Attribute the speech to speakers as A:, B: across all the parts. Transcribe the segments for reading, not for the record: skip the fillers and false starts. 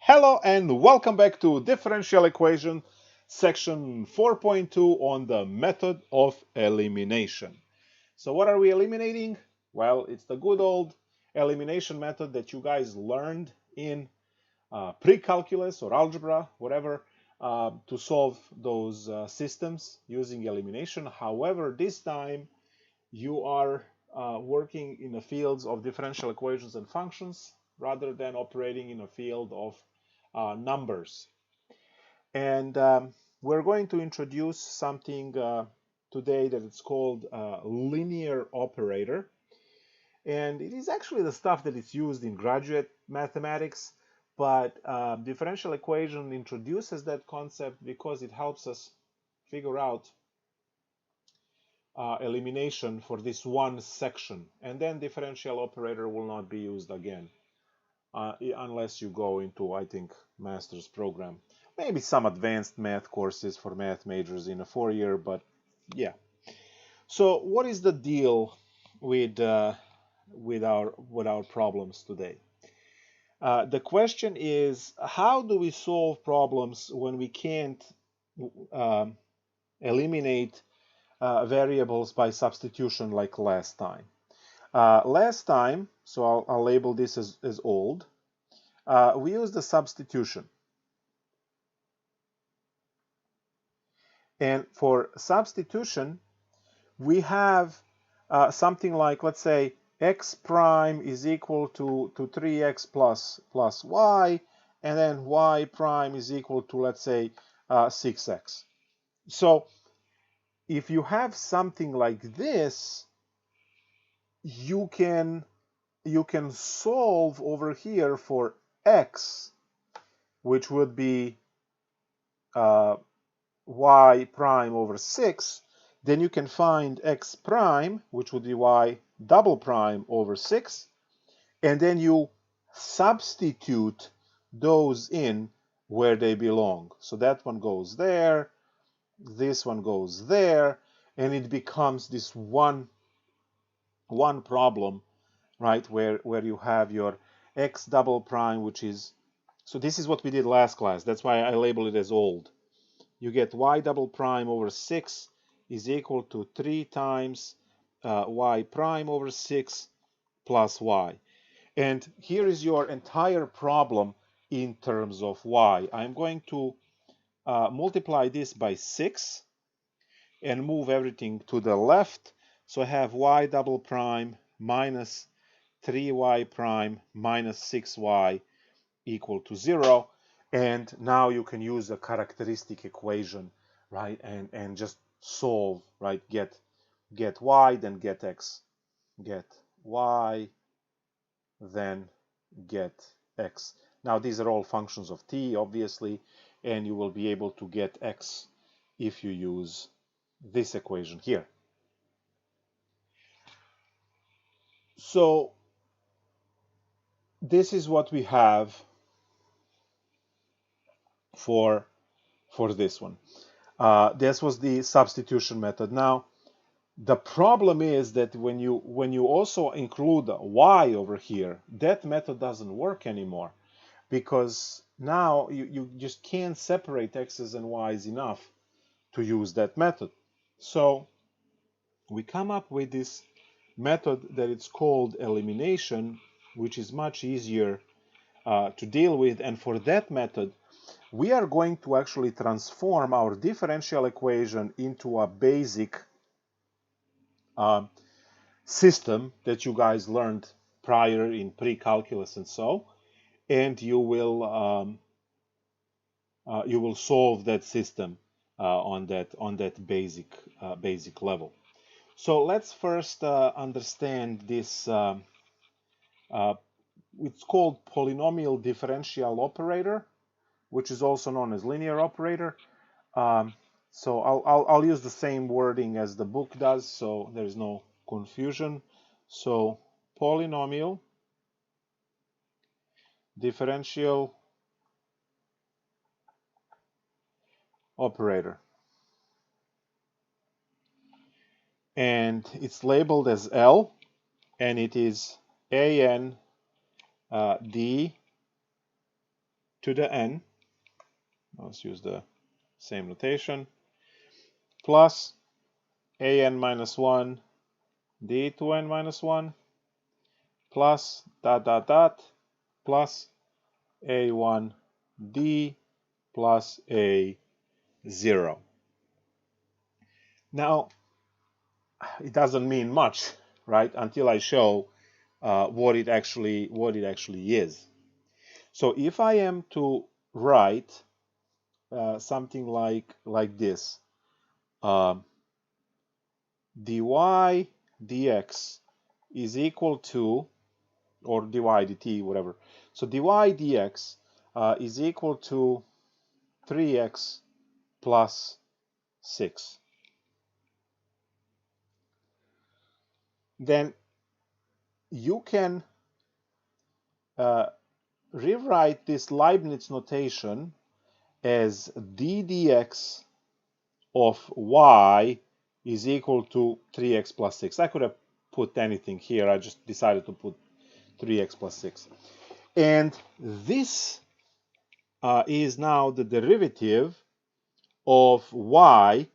A: Hello and welcome back to Differential Equation section 4.2 on the method of elimination. So what are we eliminating? Well, it's the good old elimination method that you guys learned in pre-calculus or algebra, whatever, to solve those systems using elimination. However, this time you are working in the fields of differential equations and functions rather than operating in a field of numbers. And we're going to introduce something today that it's called linear operator. And it is actually the stuff that is used in graduate mathematics, but differential equation introduces that concept because it helps us figure out elimination for this one section. And then differential operator will not be used again. Unless you go into, I think, master's program. Maybe some advanced math courses for math majors in a 4-year, but yeah. So what is the deal with our problems today? The question is, how do we solve problems when we can't eliminate variables by substitution like last time? Last time, so I'll label this as old, we used the substitution. And for substitution, we have something like, let's say, x prime is equal to 3x plus y, and then y prime is equal to, let's say, 6x. So if you have something like this, you can solve over here for x, which would be y prime over 6, then you can find x prime, which would be y double prime over 6, and then you substitute those in where they belong. So that one goes there, this one goes there, and it becomes this one problem, right, where you have your x double prime, which is, so this is what we did last class. That's why I label it as old. You get y double prime over 6 is equal to 3 times y prime over 6 plus y. And here is your entire problem in terms of y. I'm going to multiply this by 6 and move everything to the left. So I have y double prime minus 3y prime minus 6y equal to 0. And now you can use a characteristic equation, right? And just solve, right? Get y, then get x. Get y, then get x. Now these are all functions of t, obviously, and you will be able to get x if you use this equation here. So this is what we have for this one. This was the substitution method. Now, the problem is that when you also include y over here, that method doesn't work anymore, because now you just can't separate x's and y's enough to use that method. So we come up with this method that it's called elimination, which is much easier to deal with. And for that method, we are going to actually transform our differential equation into a basic system that you guys learned prior in pre-calculus and so, and you will solve that system on that basic level. So let's first understand this. It's called polynomial differential operator, which is also known as linear operator. So I'll use the same wording as the book does, so there's no confusion. So polynomial differential operator. And it's labeled as L, and it is AN D to the n, let's use the same notation, plus an minus 1 d to n minus 1 plus dot dot dot plus a1 d plus a0. Now, it doesn't mean much, right, until I show what it actually is. So if I am to write something like this, dy dx is equal to, or dy dt, whatever. So dy dx is equal to 3x plus 6. Then you can rewrite this Leibniz notation as d dx of y is equal to 3x plus 6. I could have put anything here. I just decided to put 3x plus 6. And this is now the derivative of y.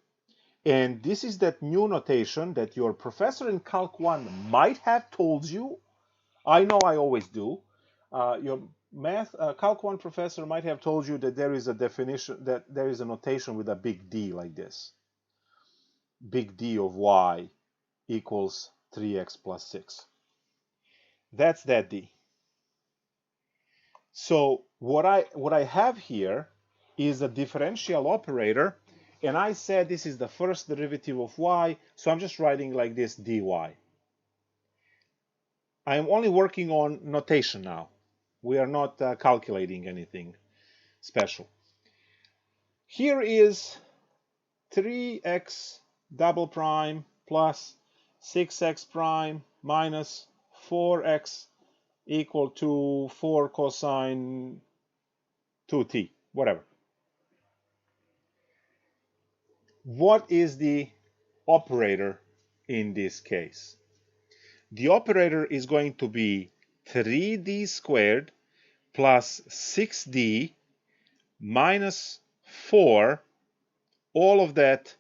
A: And this is that new notation that your professor in Calc 1 might have told you. I know I always do. Your math Calc 1 professor might have told you that there is a definition, that there is a notation with a big D like this. Big D of y equals 3x plus 6. That's that D. So what I have here is a differential operator, and I said this is the first derivative of y, so I'm just writing like this dy. I am only working on notation now. We are not calculating anything special. Here is 3x double prime plus 6x prime minus 4x equal to 4 cosine 2t, whatever. What is the operator in this case? The operator is going to be 3d squared plus 6d minus 4, all of that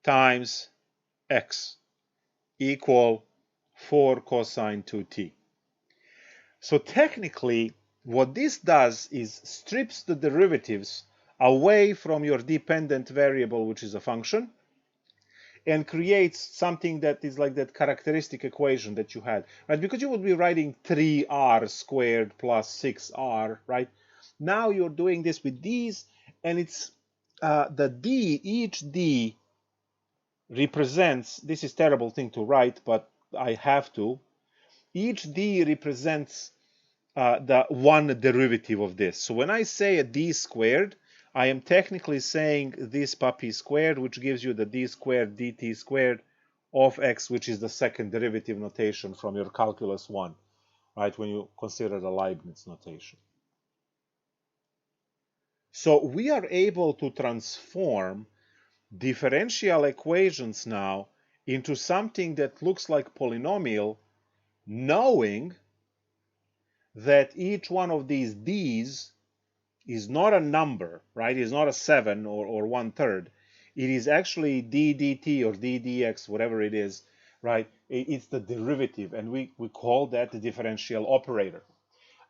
A: times x equal 4 cosine 2t. So technically, what this does is strips the derivatives away from your dependent variable, which is a function, and creates something that is like that characteristic equation that you had, right? Because you would be writing 3r squared plus 6r, right? Now you're doing this with these, and it's the d, each d represents, this is a terrible thing to write, but I have to, each d represents the one derivative of this. So when I say a d squared, I am technically saying this puppy squared, which gives you the d squared dt squared of x, which is the second derivative notation from your calculus 1, right, when you consider the Leibniz notation. So we are able to transform differential equations now into something that looks like polynomial, knowing that each one of these d's is not a number, right? It's not a 7 or 1/3. It is actually d dt or d dx, whatever it is, right? It's the derivative, and we call that the differential operator.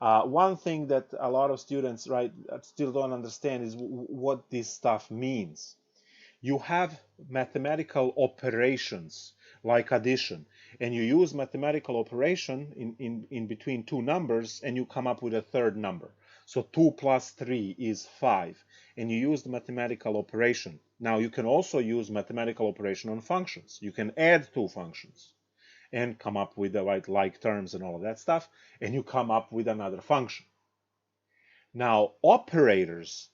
A: One thing that a lot of students, right, still don't understand is what this stuff means. You have mathematical operations like addition, and you use mathematical operation in between two numbers, and you come up with a third number. So 2 plus 3 is 5, and you use the mathematical operation. Now you can also use mathematical operation on functions. You can add two functions and come up with the right like terms and all of that stuff, and you come up with another function. Now operators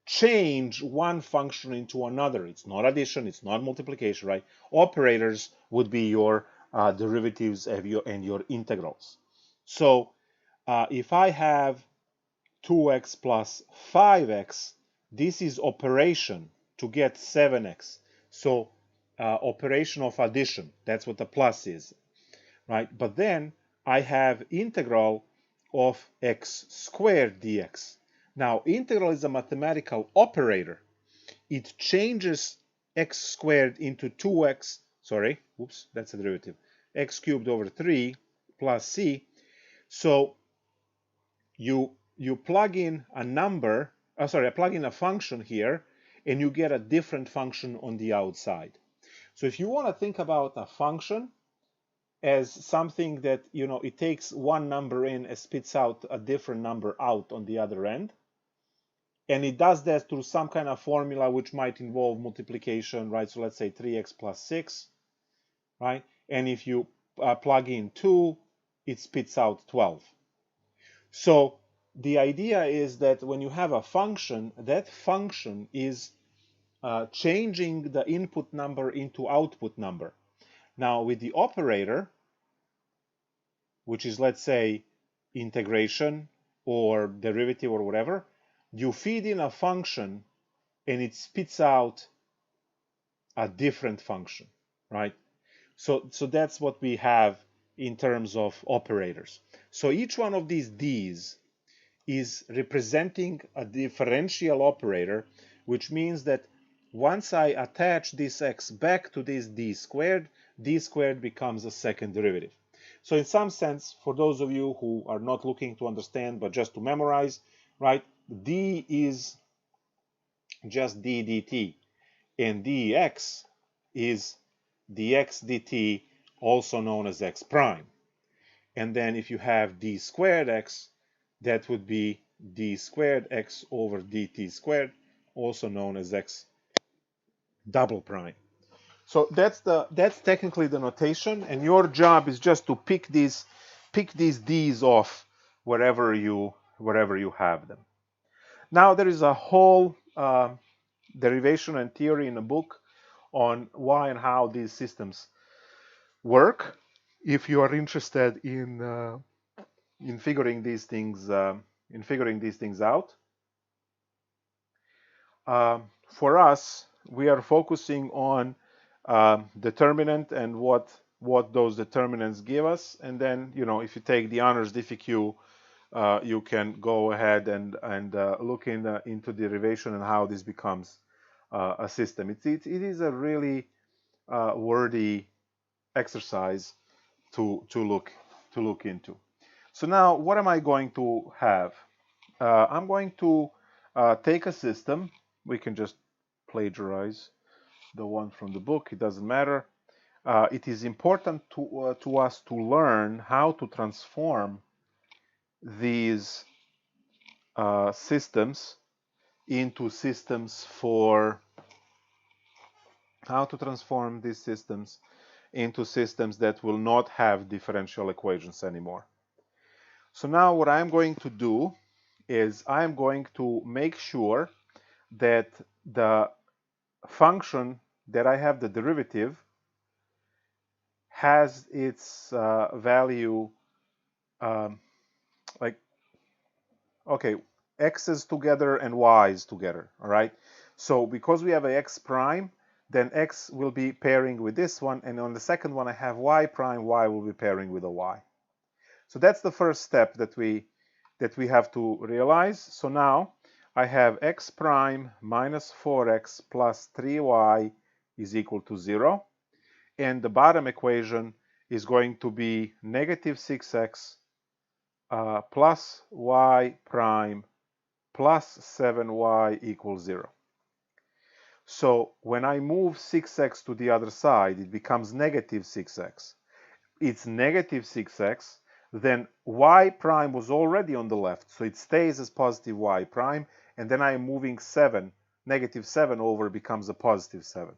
A: change one function into another. It's not addition, it's not multiplication, right? Operators would be your derivatives and your integrals. So if I have 2x plus 5x, this is operation to get 7x. So operation of addition, that's what the plus is, right? But then I have integral of x squared dx. Now, integral is a mathematical operator. It changes x squared into 2x, sorry, oops, that's a derivative, x cubed over 3 plus c. So you plug in a number, plug in a function here, and you get a different function on the outside. So if you want to think about a function as something that, it takes one number in and spits out a different number out on the other end, and it does that through some kind of formula which might involve multiplication, right? So let's say 3x plus 6, right? And if you plug in 2, it spits out 12. So the idea is that when you have a function, that function is changing the input number into output number. Now with the operator, which is, let's say, integration or derivative or whatever, you feed in a function and it spits out a different function, right? So that's what we have in terms of operators. So each one of these d's is representing a differential operator, which means that once I attach this x back to this d squared becomes a second derivative. So in some sense, for those of you who are not looking to understand, but just to memorize, right, d is just d dt, and dx is dx dt, also known as x prime. And then if you have d squared x, that would be d squared x over dt squared, also known as x double prime. So that's technically the notation, and your job is just to pick these d's off wherever you have them. Now there is a whole derivation and theory in a book on why and how these systems work. If you are interested in figuring these things out, for us, we are focusing on determinant and what those determinants give us, and then if you take the honors DifEq, you can go ahead and look into derivation and how this becomes a system. It is a really worthy exercise to look into. So now, what am I going to have? I'm going to take a system. We can just plagiarize the one from the book. It doesn't matter. It is important to us to learn how to transform these systems into systems for that will not have differential equations anymore. So now what I'm going to do is I'm going to make sure that the function that I have the derivative has its value okay, x's together and y's together, all right? So because we have a x prime, then x will be pairing with this one, and on the second one I have y prime, y will be pairing with a y. So that's the first step that we have to realize. So now I have x prime minus 4x plus 3y is equal to 0, and the bottom equation is going to be negative 6x plus y prime plus 7y equals 0. So when I move 6x to the other side, it becomes negative 6x. It's negative 6x, then y prime was already on the left, so it stays as positive y prime, and then I am moving 7, negative 7 over becomes a positive 7.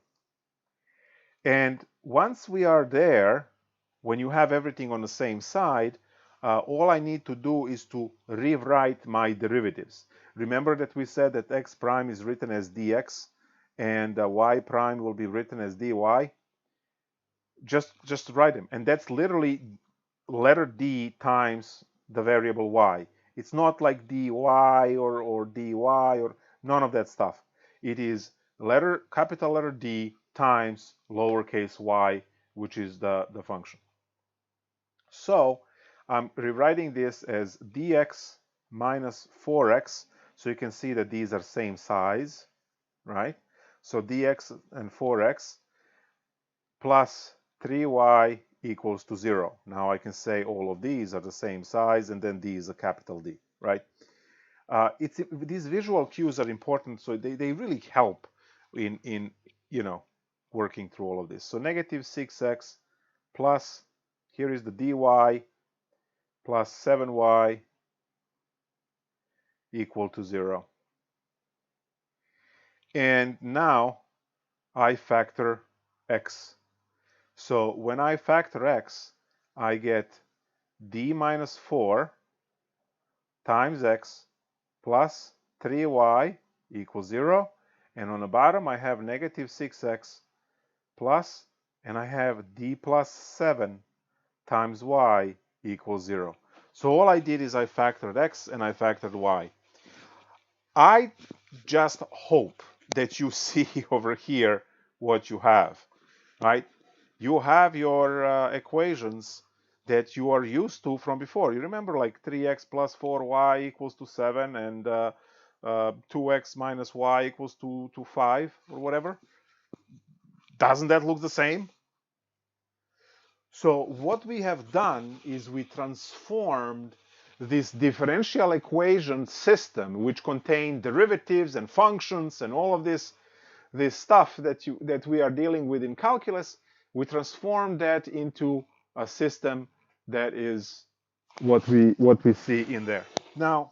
A: And once we are there, when you have everything on the same side, all I need to do is to rewrite my derivatives. Remember that we said that x prime is written as dx and y prime will be written as dy. Just write them, and that's literally letter d times the variable y. It's not like dy or dy or none of that stuff. It is capital letter D times lowercase y, which is the function. So I'm rewriting this as dx minus 4x, so you can see that these are same size, right? So dx and 4x plus 3y equals to 0. Now I can say all of these are the same size, and then d is a capital D, right? These visual cues are important, so they really help in working through all of this. So negative 6x plus, here is the dy, plus 7y equal to 0. And now I factor x. So when I factor x, I get d minus 4 times x plus 3y equals 0. And on the bottom, I have negative 6x plus, and I have d plus 7 times y equals 0. So all I did is I factored x and I factored y. I just hope that you see over here what you have, right? You have your equations that you are used to from before. You remember, like 3x plus 4y equals to 7, and 2x minus y equals to 5, or whatever. Doesn't that look the same? So what we have done is we transformed this differential equation system, which contained derivatives and functions and all of this stuff that we are dealing with in calculus. We transformed that into a system that is what we see in there. Now,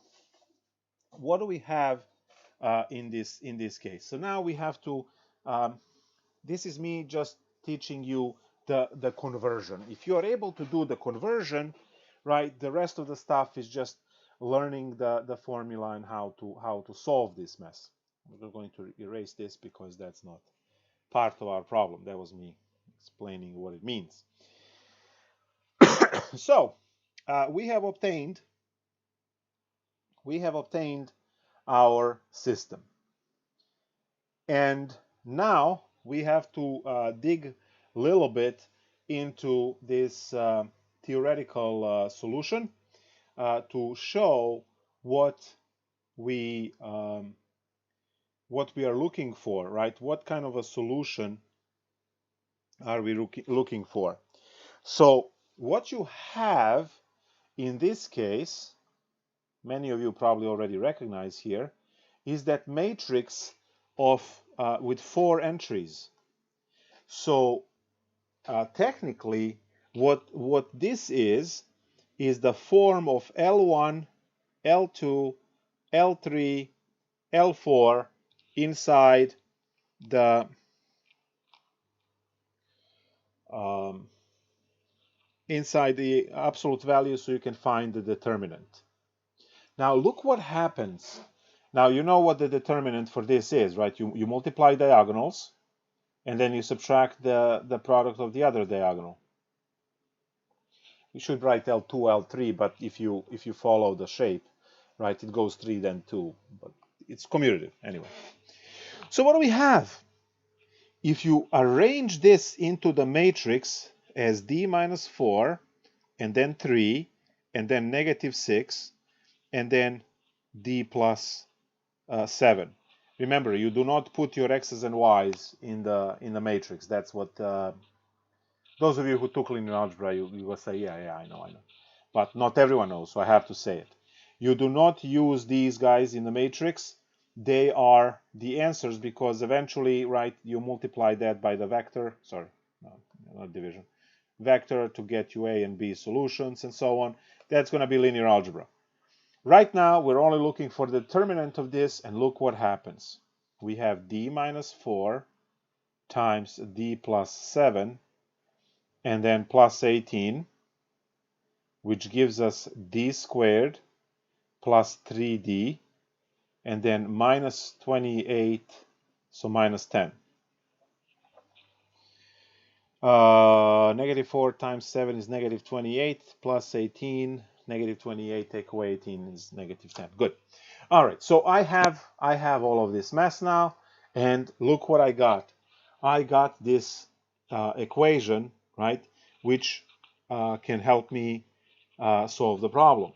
A: what do we have in this case? So now we have to. This is me just teaching you the conversion. If you are able to do the conversion, right, the rest of the stuff is just learning the formula and how to solve this mess. We're going to erase this because that's not part of our problem. That was me explaining what it means. So we have obtained our system, and now we have to dig a little bit into this theoretical solution to show what we are looking for, right? What kind of a solution are we looking for? So what you have in this case, many of you probably already recognize here, is that matrix of with 4 entries. So technically, what this is the form of L1, L2, L3, L4 inside the absolute value, so you can find the determinant. Now look what happens. Now you know what the determinant for this is, right? You multiply diagonals, and then you subtract the product of the other diagonal. You should write L2, L3, but if you follow the shape, right, it goes 3 then 2, but it's commutative anyway. So what do we have? If you arrange this into the matrix as d minus 4, and then 3, and then negative 6, and then d plus 7. Remember, you do not put your x's and y's in the matrix. That's what those of you who took linear algebra, you will say, yeah, I know. But not everyone knows, so I have to say it. You do not use these guys in the matrix. They are the answers, because eventually, right, you multiply that by the vector. Sorry, no, not division. Vector to get you A and B solutions and so on. That's going to be linear algebra. Right now, we're only looking for the determinant of this, and look what happens. We have d minus 4 times d plus 7, and then plus 18, which gives us d squared plus 3d, and then minus 28, so minus 10. Negative 4 times 7 is negative 28, plus 18, negative 28, take away 18 is negative 10. Good. All right, so I have all of this mess now, and look what I got. I got this equation, right, which can help me solve the problem,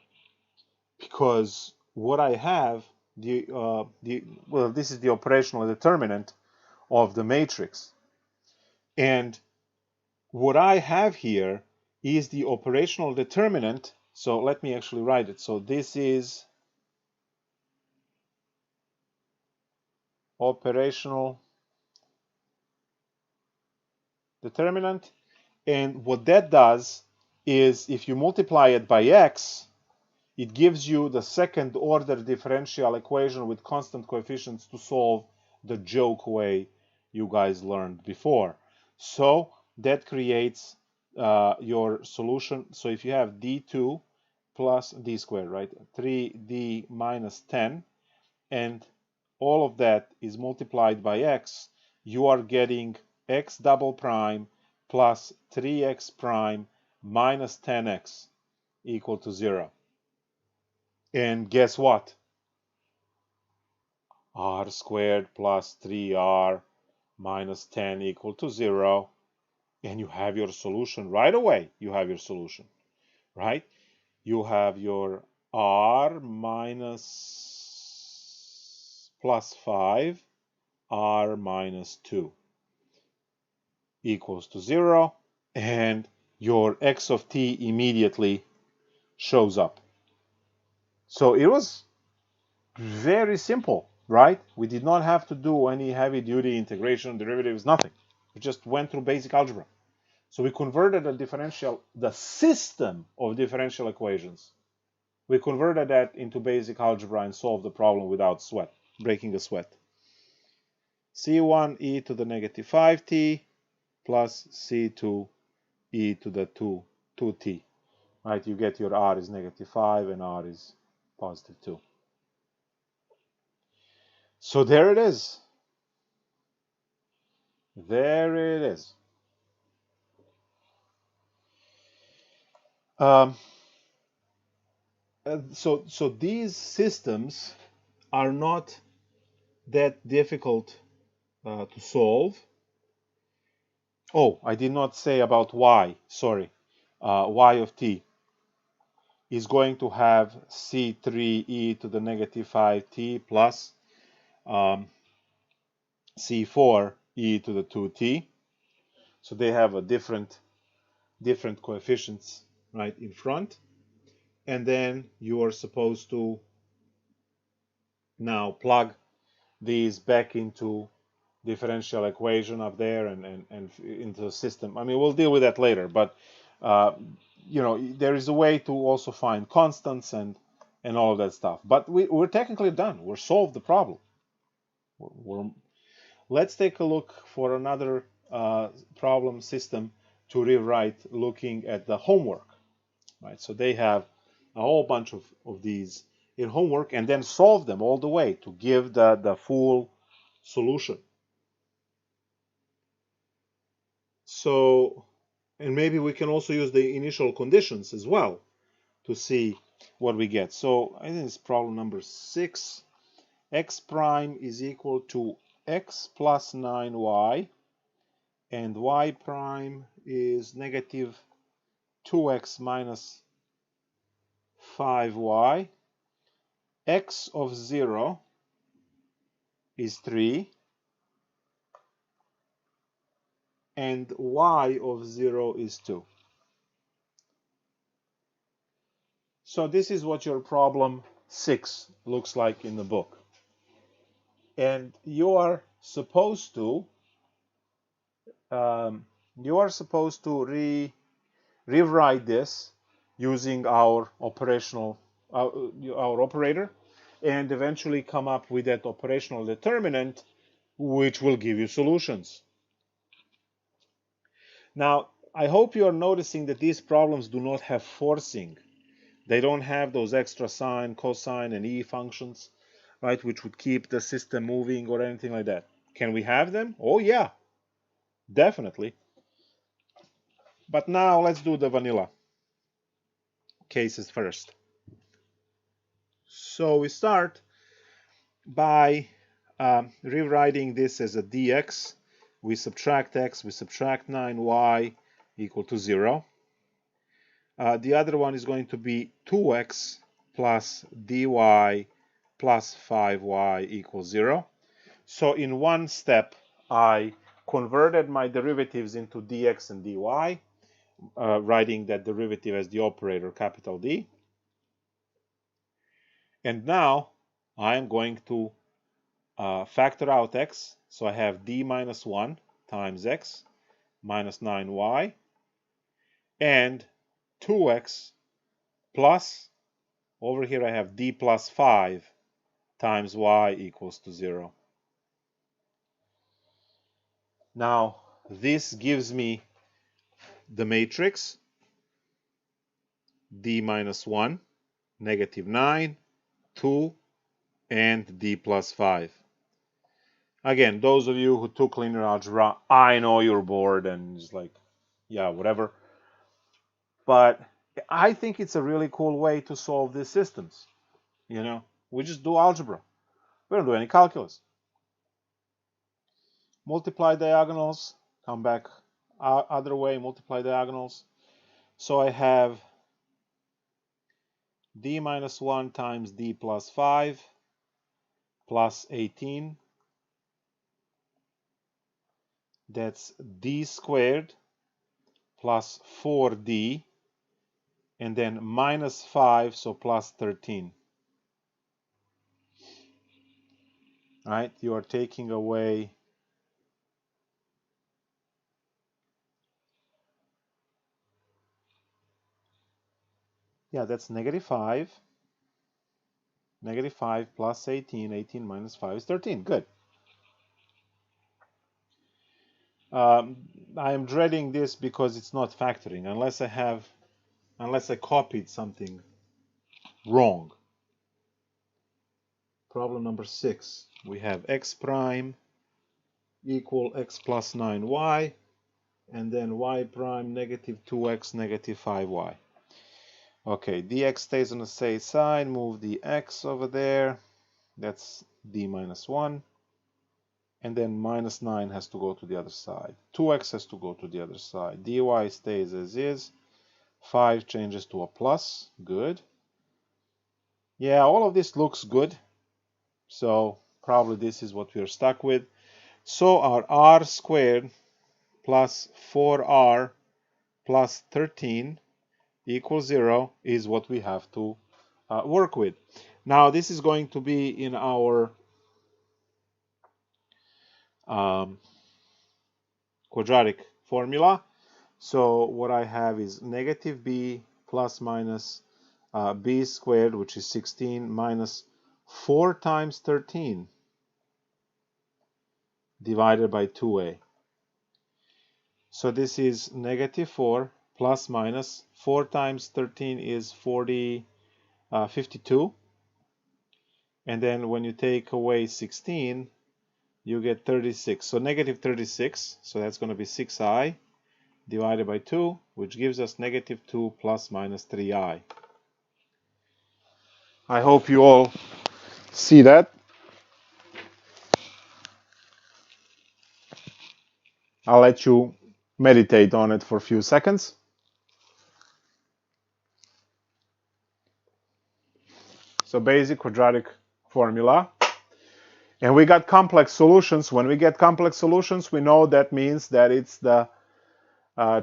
A: because what I have, well, this is the operational determinant of the matrix, and what I have here is the operational determinant. So let me actually write it. So this is operational determinant, and what that does is if you multiply it by x, it gives you the second order differential equation with constant coefficients to solve the joke way you guys learned before. So that creates your solution. So if you have d2 plus d squared, right, 3d minus 10, and all of that is multiplied by x, you are getting x double prime plus 3x prime minus 10x equal to 0. And guess what? R squared plus 3r minus 10 equal to 0. And you have your solution right away. You have your solution, right? You have your r minus plus 5, r minus 2 equals to 0. And your x of t immediately shows up. So it was very simple, right? We did not have to do any heavy-duty integration, derivatives, nothing. We just went through basic algebra. So we converted the system of differential equations. We converted that into basic algebra and solved the problem without breaking a sweat. C1 e to the negative 5t plus C2 e to the 2t. Right? You get your r is negative 5 and r is positive 2. So there it is. There it is. So these systems are not that difficult to solve. Oh, I did not say about y. Sorry. Y of t is going to have C3 e to the negative 5t plus C4 e to the 2t. So they have a different coefficients right in front. And then you are supposed to now plug these back into differential equation up there and into the system. I mean, we'll deal with that later, but you know, there is a way to also find constants and all of that stuff. But we're technically done. We're solved the problem. Let's take a look for another problem system to rewrite, looking at the homework. Right, so they have a whole bunch of these in homework, and then solve them all the way to give the full solution. So, and maybe we can also use the initial conditions as well to see what we get. So I think it's problem number 6. X prime is equal to x plus 9y, and y prime is negative 2x minus 5y. X of 0 is 3, and y of 0 is 2. So this is what your problem 6 looks like in the book. And you are supposed to rewrite this using our operational our operator, and eventually come up with that operational determinant, which will give you solutions. Now, I hope you are noticing that these problems do not have forcing. They don't have those extra sine, cosine, and e functions, right, which would keep the system moving or anything like that. Can we have them? Oh yeah, definitely. But now let's do the vanilla cases first. So we start by rewriting this as a dx. We subtract x, we subtract 9y equal to 0. The other one is going to be 2x plus dy plus 5y equals 0. So in one step, I converted my derivatives into dx and dy, writing that derivative as the operator capital D. And now I am going to factor out x. So I have d minus 1 times x minus 9y and 2x plus, over here I have d plus 5 times y equals to 0. Now this gives me the matrix d minus 1, negative 9, 2, and d plus 5. Again, those of you who took linear algebra, I know you're bored and just like, yeah, whatever. But I think it's a really cool way to solve these systems. You know, we just do algebra. We don't do any calculus. Multiply diagonals, come back other way, multiply diagonals. So I have d minus 1 times d plus 5 plus 18. That's d squared plus 4d, and then minus 5, so plus 13. Right? You are taking away that's negative 5. Negative 5 plus 18. 18 minus 5 is 13. Good. I am dreading this because it's not factoring unless I copied something wrong. Problem number 6. We have x prime equal x plus 9y, and then y prime negative 2x negative 5y. Okay, dx stays on the safe side. Move the x over there. That's d minus 1. And then minus 9 has to go to the other side. 2x has to go to the other side. dy stays as is. 5 changes to a plus. Good. Yeah, all of this looks good. So probably this is what we're stuck with. So our r squared plus 4r plus 13 equals 0 is what we have to work with. Now this is going to be in our quadratic formula. So what I have is negative b plus minus b squared, which is 16, minus 4 times 13 divided by 2a. So this is negative 4 plus minus 4 times 13 is 52. And then when you take away 16, you get 36. So negative 36, so that's going to be 6i divided by 2, which gives us negative 2 plus minus 3i. I hope you all see that. I'll let you meditate on it for a few seconds. So basic quadratic formula. And we got complex solutions. When we get complex solutions, we know that means that it's the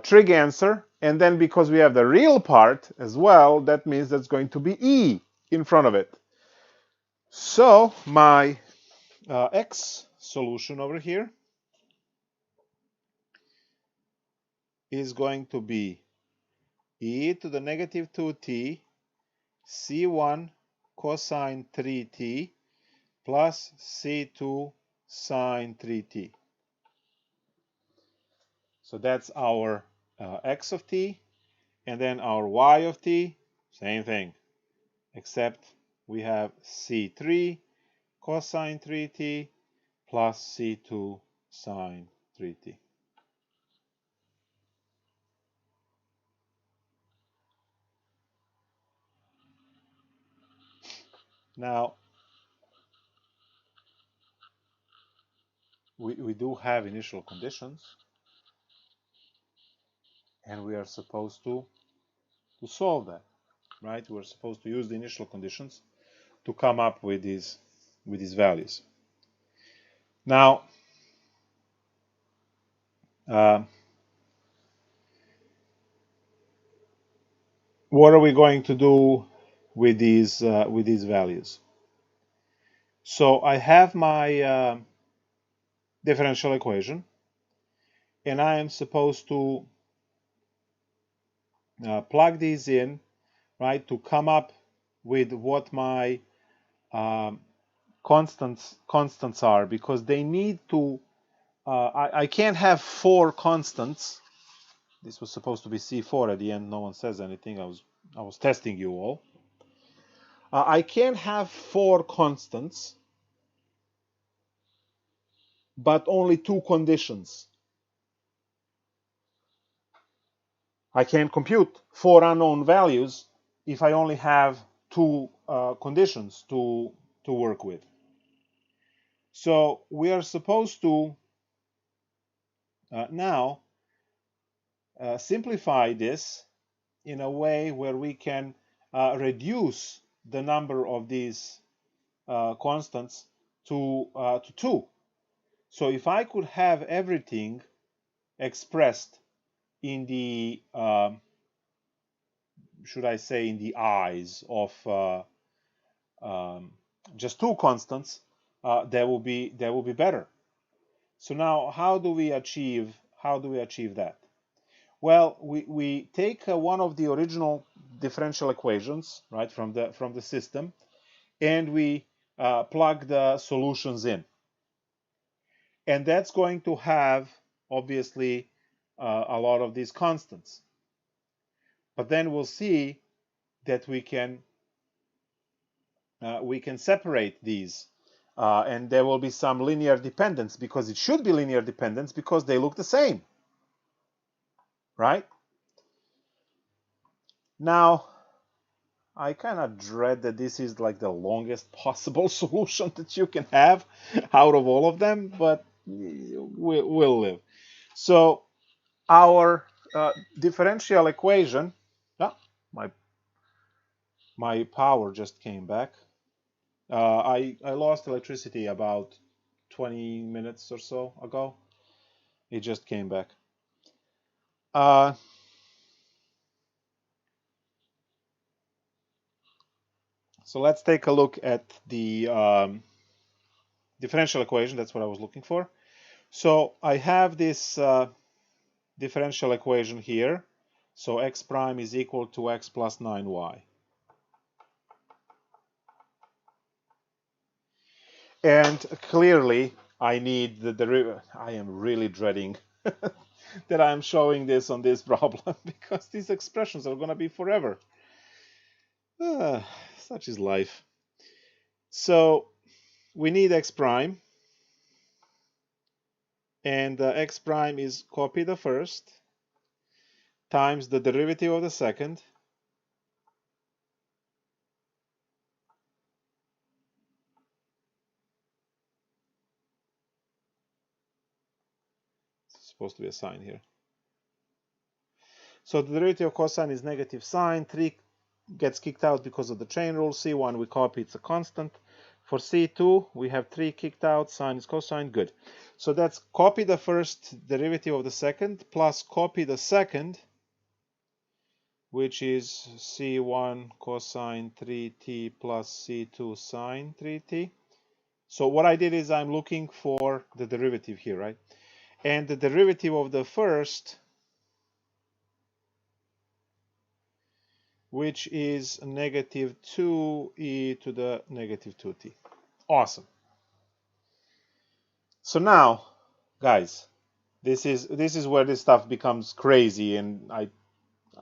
A: trig answer. And then because we have the real part as well, that means that's going to be e in front of it. So my x solution over here is going to be e to the negative 2t c1 cosine 3t plus c2 sine 3t. So that's our x of t, and then our y of t, same thing, except we have c3 cosine 3t plus c2 sine 3t. Now, we do have initial conditions, and we are supposed to solve that, right? We're supposed to use the initial conditions to come up with these values. Now, what are we going to do with these values? So I have my differential equation, and I am supposed to plug these in, right, to come up with what my constants are, because they need to. I can't have 4 constants. This was supposed to be C4 at the end. No one says anything. I was testing you all. I can't have 4 constants, but only 2 conditions. I can compute 4 unknown values if I only have 2 conditions to work with. So we are supposed to now simplify this in a way where we can reduce the number of these constants to 2. So if I could have everything expressed in the should I say in the eyes of just 2 constants, that will be better. So now, how do we achieve that? Well, we take one of the original differential equations, right, from the system, and we plug the solutions in, and that's going to have obviously a lot of these constants. But then we'll see that we can separate these, and there will be some linear dependence, because it should be linear dependence because they look the same, right? Now, I kind of dread that this is like the longest possible solution that you can have out of all of them, but we'll live. So our differential equation, my power just came back. I lost electricity about 20 minutes or so ago. It just came back. So let's take a look at the differential equation. That's what I was looking for. So I have this differential equation here. So x prime is equal to x plus 9y. And clearly, I need the derivative. I am really dreading that I'm showing this on this problem, because these expressions are going to be forever. Such is life. So we need x prime, and x prime is copy the first times the derivative of the second it's supposed to be a sign here. So the derivative of cosine is negative sine. 3 gets kicked out because of the chain rule. C1 we copy, it's a constant. For C2 we have 3 kicked out, sine is cosine, good. So that's copy the first derivative of the second plus copy the second, which is C1 cosine 3t plus C2 sine 3t. So what I did is I'm looking for the derivative here, right? And the derivative of the first, which is negative 2e to the negative 2t. Awesome. So now, guys, this is where this stuff becomes crazy, and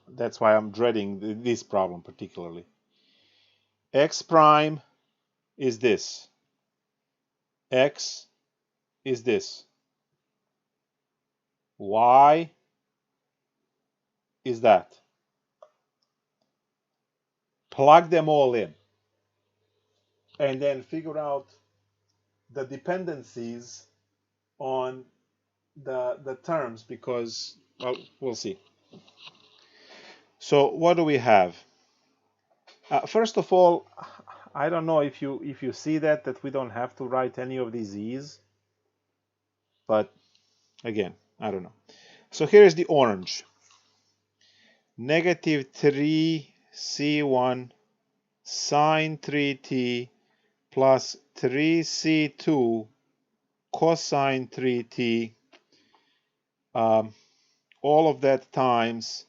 A: that's why I'm dreading this problem particularly. X prime is this. X is this. Y is that. Plug them all in, and then figure out the dependencies on the terms, because, well, we'll see. So what do we have? First of all, I don't know if you see that we don't have to write any of these e's, but again, I don't know. So here is the orange. Negative 3c1 sine 3t plus 3c2 cosine 3t, all of that times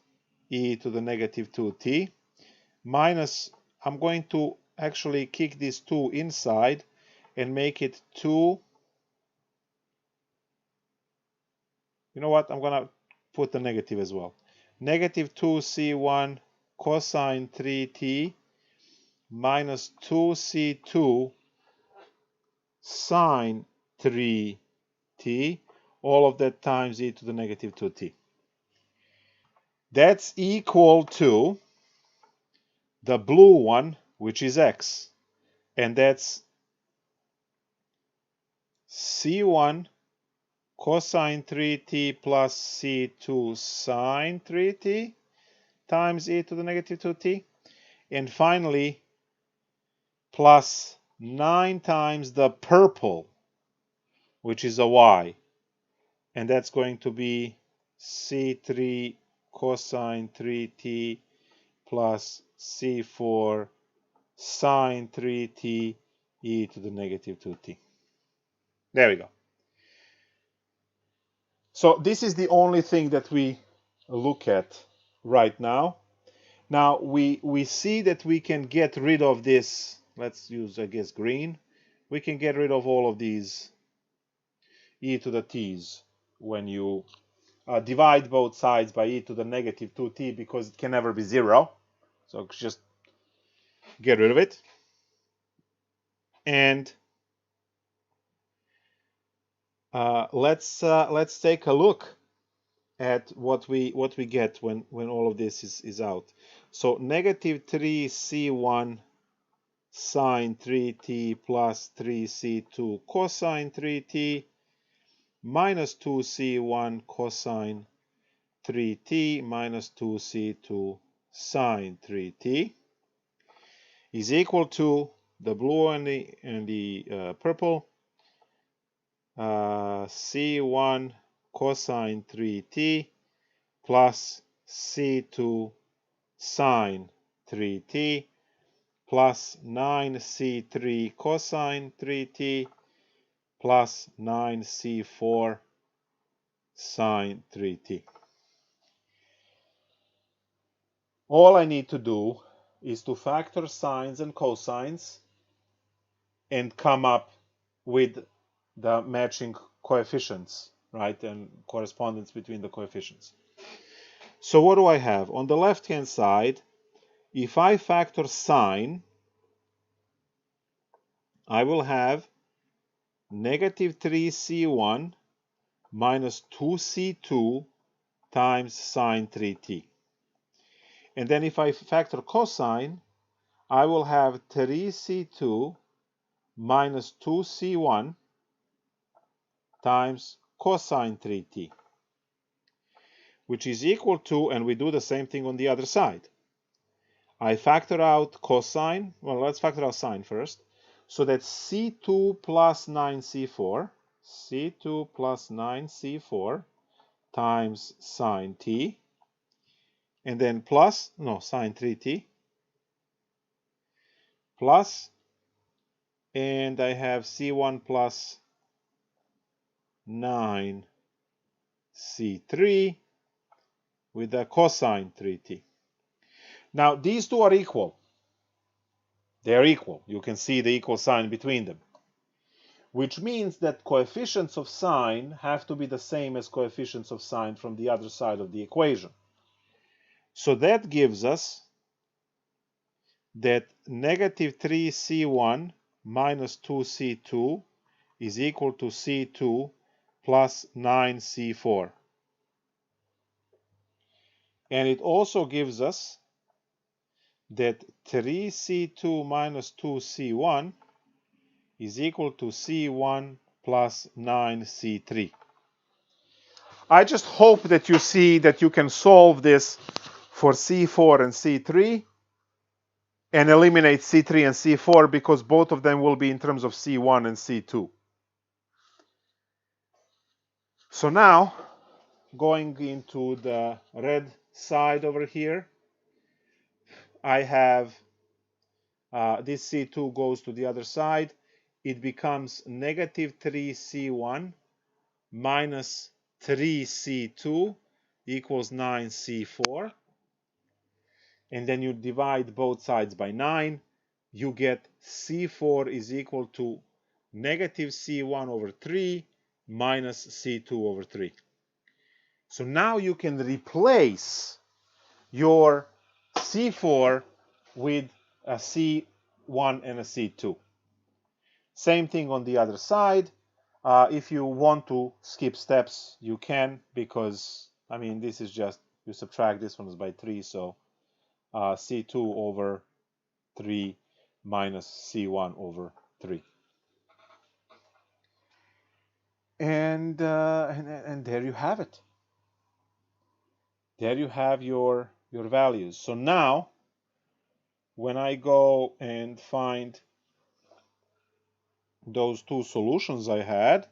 A: e to the negative 2t, minus, I'm going to actually kick this 2 inside and make it 2. You know what? I'm going to put the negative as well. Negative 2c1 cosine 3t minus 2c2 sine 3t, all of that times e to the negative 2t. That's equal to the blue one, which is x, and that's c1 cosine 3t plus c2 sine 3t times e to the negative 2t, and finally plus 9 times the purple, which is a y, and that's going to be c3 cosine 3t plus c4 sine 3t e to the negative 2t. There we go. So this is the only thing that we look at right now. Now we see that we can get rid of this. Let's use, I guess, green. We can get rid of all of these e to the t's when you divide both sides by e to the negative 2t, because it can never be 0. So just get rid of it. And let's take a look at what we get when all of this is out. So negative 3c1 sine 3t plus 3c2 cosine 3t minus 2c1 cosine 3t minus 2c2 sine 3t is equal to the blue and the purple, c1 cosine 3t plus c2 sine 3t plus 9c3 cosine 3t plus 9c4 sine 3t. All I need to do is to factor sines and cosines and come up with the matching coefficients, right, and correspondence between the coefficients. So what do I have? On the left-hand side, if I factor sine, I will have negative 3c1 minus 2c2 times sine 3t. And then if I factor cosine, I will have 3c2 minus 2c1 times cosine 3t, which is equal to, and we do the same thing on the other side. I factor out cosine. Well, let's factor out sine first. So that's c2 plus 9c4, c2 plus 9c4 times sine t, and then plus, no, sine 3t, plus, and I have c1 plus 9c3 with the cosine 3t. Now, these two are equal. They are equal. You can see the equal sign between them, which means that coefficients of sine have to be the same as coefficients of sine from the other side of the equation. So that gives us that negative 3c1 minus 2c2 is equal to c2 plus 9c4. And it also gives us that 3c2 minus 2c1 is equal to c1 plus 9c3. I just hope that you see that you can solve this for C4 and C3 and eliminate C3 and C4 because both of them will be in terms of C1 and C2. So now, going into the red side over here, I have this C2 goes to the other side. It becomes negative 3C1 minus 3C2 equals 9C4. And then you divide both sides by 9. You get C4 is equal to negative C1 over 3 minus C2 over 3. So now you can replace your C4 with a C1 and a C2. Same thing on the other side. If you want to skip steps, you can, because, I mean, this is just, you subtract this one by 3, so C2 over 3 minus C1 over 3. And there you have it. There you have your values. So now, when I go and find those two solutions I had,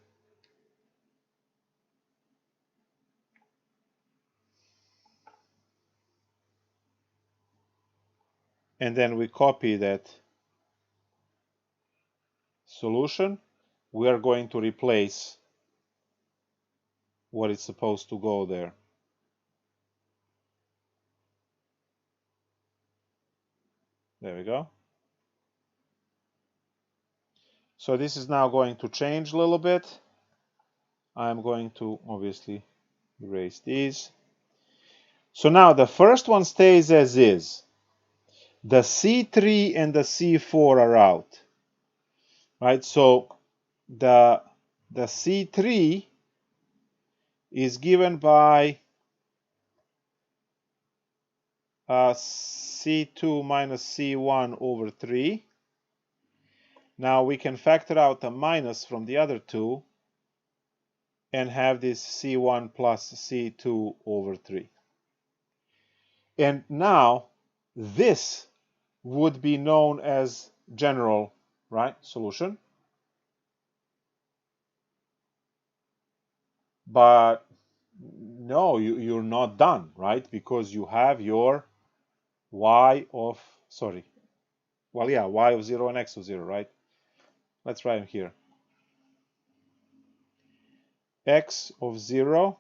A: and then we copy that solution, we are going to replace what is supposed to go there. There we go. So this is now going to change a little bit. I'm going to obviously erase these. So now the first one stays as is. The C3 and the C4 are out. Right? So the C3 is given by C2 minus C1 over 3. Now we can factor out a minus from the other two and have this C1 plus C2 over 3. And now this would be known as general, right, solution. But no, you're not done, right? Because you have your y of, sorry, well, yeah, y of 0 and x of 0, right? Let's write them here. X of 0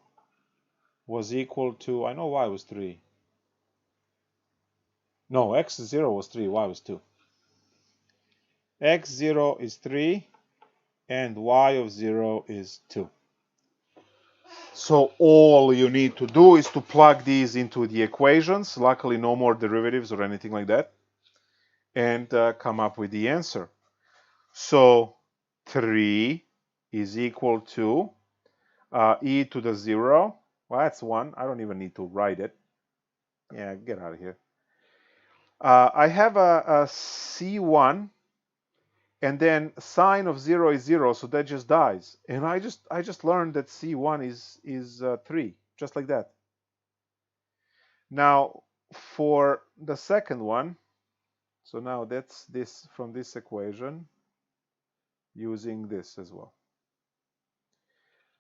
A: was equal to, I know y was 3. No, x0 was 3, y was 2. x0 is 3, and y of 0 is 2. So all you need to do is to plug these into the equations. Luckily, no more derivatives or anything like that. And come up with the answer. So 3 is equal to e to the 0. Well, that's 1. I don't even need to write it. Yeah, get out of here. I have a C1, and then sine of 0 is 0, so that just dies. And I just learned that C1 is 3, just like that. Now, for the second one, so now that's this from this equation, using this as well.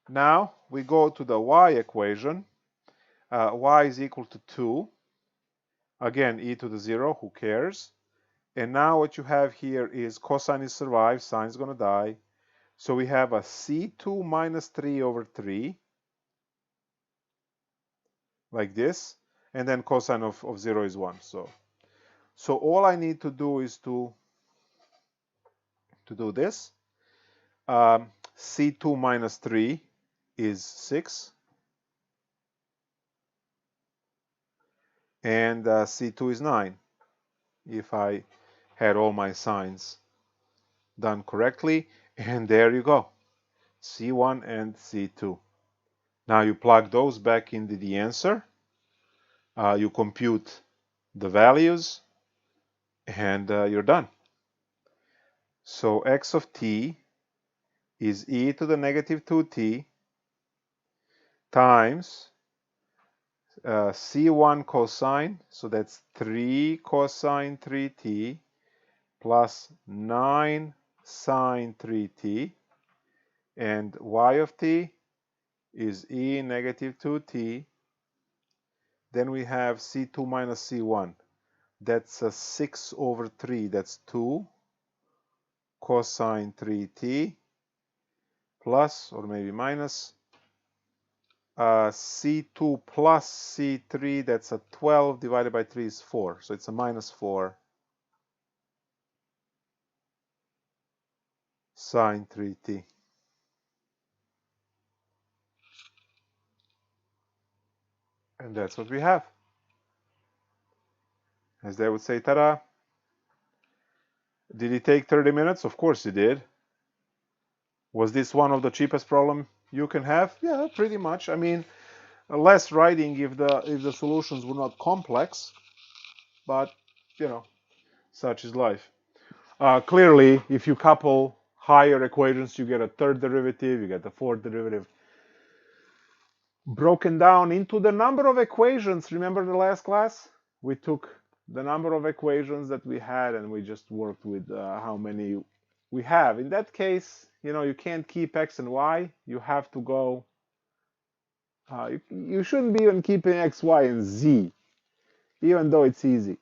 A: Now we go to the y equation. Y is equal to 2. Again, e to the 0, who cares? And now what you have here is cosine is survived, sine is going to die. So we have a C2 minus 3 over 3, like this. And then cosine of 0 is 1. So all I need to do is to do this. C2 minus 3 is 6. And C2 is 9, if I had all my signs done correctly. And there you go, C1 and C2. Now you plug those back into the answer. You compute the values, and you're done. So x of t is e to the negative 2t times C1 cosine, so that's 3 cosine 3t plus 9 sine 3t, and y of t is e negative 2t. Then we have C2 minus C1. That's a 6 over 3. That's 2 cosine 3t plus, or maybe minus, C2 plus C3. That's a 12 divided by 3 is 4. So it's a minus 4 sine 3t. And that's what we have. As they would say, ta-da. Did it take 30 minutes? Of course it did. Was this one of the cheapest problem you can have? Yeah, pretty much. I mean, less writing if the solutions were not complex, but you know, such is life. Clearly, if you couple higher equations, you get a third derivative, you get the fourth derivative. Broken down into the number of equations, remember the last class? We took the number of equations that we had and we just worked with how many we have. In that case, you know, you can't keep x and y. You have to go, you shouldn't be even keeping x, y, and z, even though it's easy.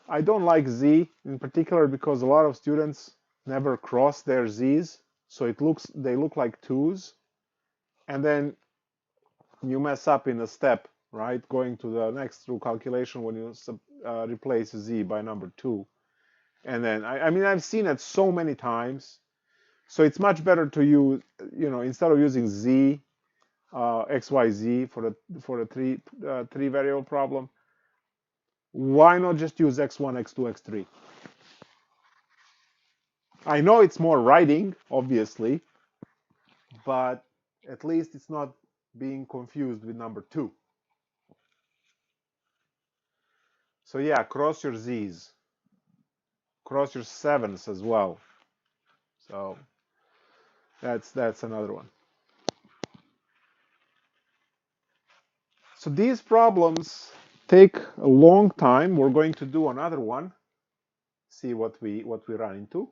A: I don't like z in particular because a lot of students never cross their z's, so they look like 2's, and then you mess up in a step, right? Going to the next through calculation when you replace z by number 2. And then, I mean, I've seen it so many times. So it's much better to use, you know, instead of using z, x, y, z for the three variable problem, why not just use x1, x2, x3? I know it's more writing, obviously, but at least it's not being confused with number 2. So yeah, cross your z's, cross your 7's as well. So that's another one. So these problems take a long time. We're going to do another one, see what we run into.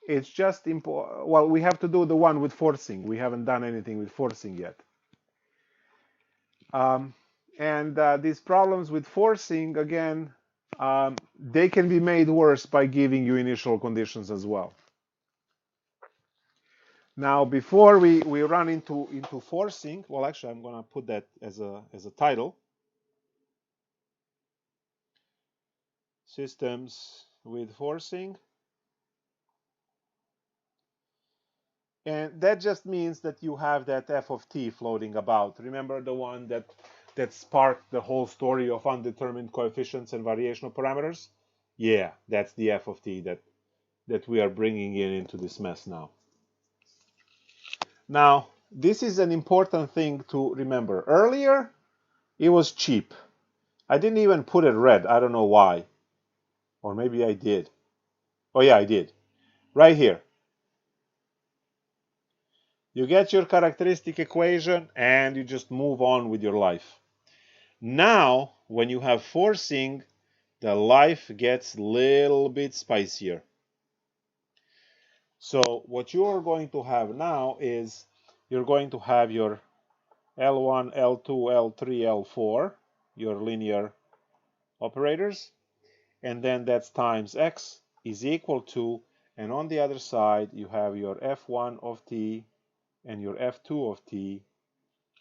A: It's just well, we have to do the one with forcing. We haven't done anything with forcing yet. And these problems with forcing, again, they can be made worse by giving you initial conditions as well. Now, before we run into forcing, well, actually, I'm going to put that as a title. Systems with forcing. And that just means that you have that f of t floating about. Remember the one that sparked the whole story of undetermined coefficients and variational parameters? Yeah, that's the f of t that we are bringing into this mess now. Now, this is an important thing to remember. Earlier, it was cheap. I didn't even put it red. I don't know why. Or maybe I did. Oh yeah, I did. Right here. You get your characteristic equation and you just move on with your life. Now, when you have forcing, the life gets a little bit spicier. So what you're going to have now is you're going to have your L1, L2, L3, L4, your linear operators, and then that's times x is equal to, and on the other side you have your f1 of t and your f2 of t,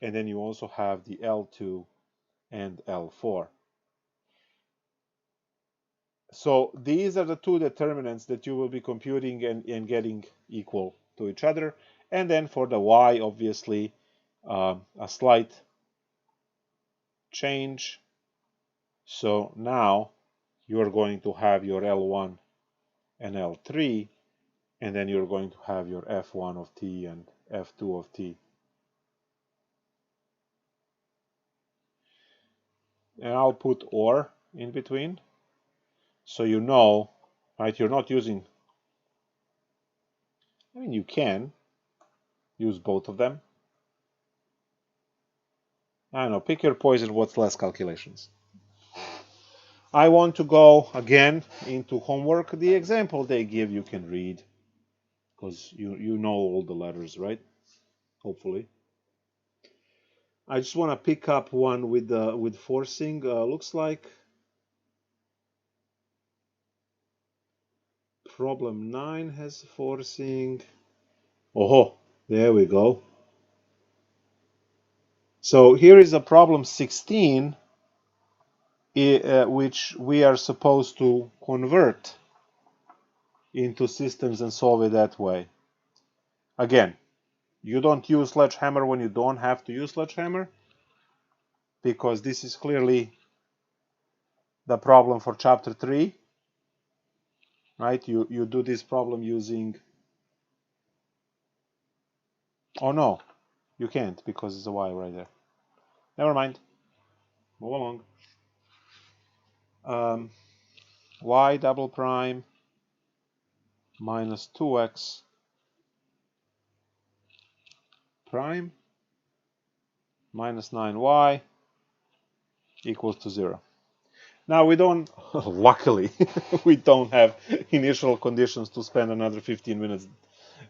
A: and then you also have the L2 and L4. So these are the two determinants that you will be computing and getting equal to each other. And then for the y, obviously, a slight change. So now you're going to have your L1 and L3, and then you're going to have your f1 of t and f2 of t. And I'll put or in between, so you know, right, you're not using, I mean, you can use both of them. I don't know, pick your poison, what's less calculations. I want to go again into homework. The example they give you can read, because you know all the letters, right? Hopefully. I just want to pick up one with forcing. Looks like problem 9 has forcing. Oh, there we go. So here is a problem 16, which we are supposed to convert into systems and solve it that way. Again, you don't use sledgehammer when you don't have to use sledgehammer, because this is clearly the problem for chapter 3, right? You do this problem using, oh no, you can't because it's a y right there. Never mind, move along. Y double prime minus 2x prime minus 9y equals to 0. Now we don't, luckily, we don't have initial conditions to spend another 15 minutes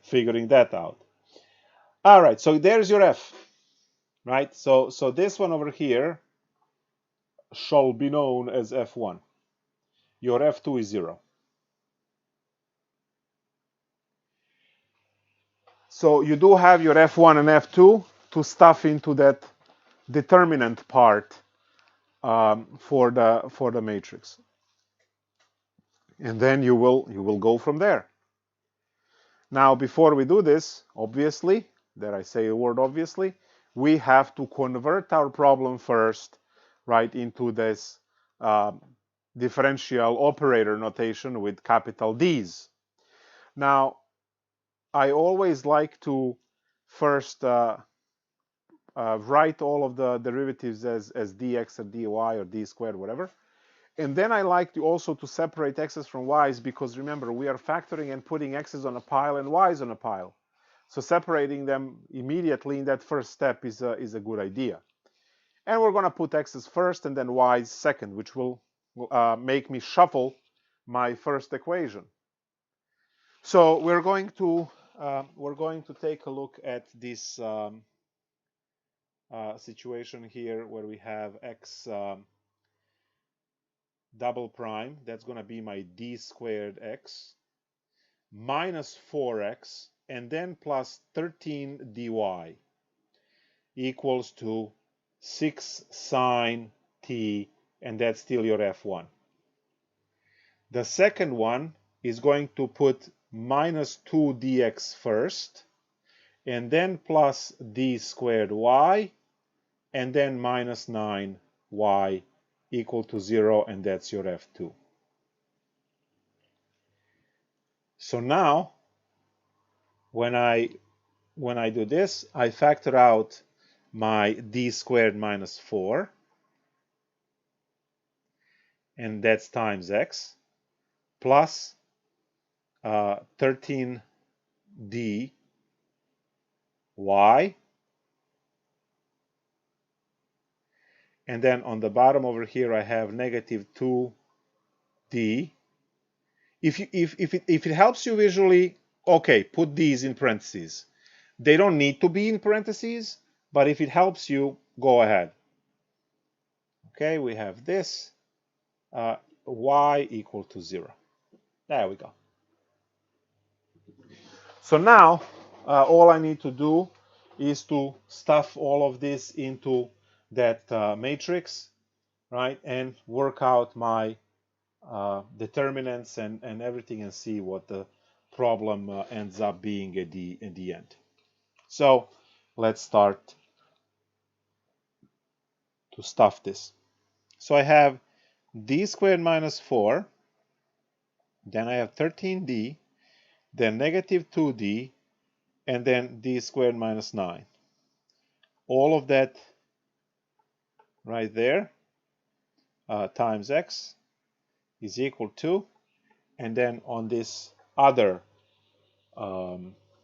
A: figuring that out. All right, so there's your f, right? So this one over here shall be known as f1. Your f2 is 0. So you do have your f1 and f2 to stuff into that determinant part for the matrix, and then you will go from there. Now, before we do this, obviously, there I say a word obviously, we have to convert our problem first, right, into this differential operator notation with capital D's. Now, I always like to first write all of the derivatives as dx or dy or d squared, whatever. And then I like to also to separate x's from y's, because remember, we are factoring and putting x's on a pile and y's on a pile. So separating them immediately in that first step is a good idea. And we're going to put x's first and then y's second, which will make me shuffle my first equation. So we're going to take a look at this situation here where we have x double prime, that's going to be my d squared x, minus 4x, and then plus 13 dy equals to 6 sine t, and that's still your f1. The second one is going to put minus 2 dx first, and then plus d squared y, and then minus 9y equal to 0, and that's your f2. So now, when I do this, I factor out my d squared minus 4, and that's times x, plus 13 dy, and then on the bottom over here I have negative 2d. If it helps you visually, okay, put these in parentheses. They don't need to be in parentheses, but if it helps you, go ahead. Okay, we have this, y equal to 0. There we go. So now, all I need to do is to stuff all of this into that matrix, right, and work out my determinants and everything, and see what the problem ends up being at the end. So let's start to stuff this. So I have d squared minus 4, then I have 13d, then negative 2d, and then d squared minus 9. All of that right there times x is equal to, and then on this other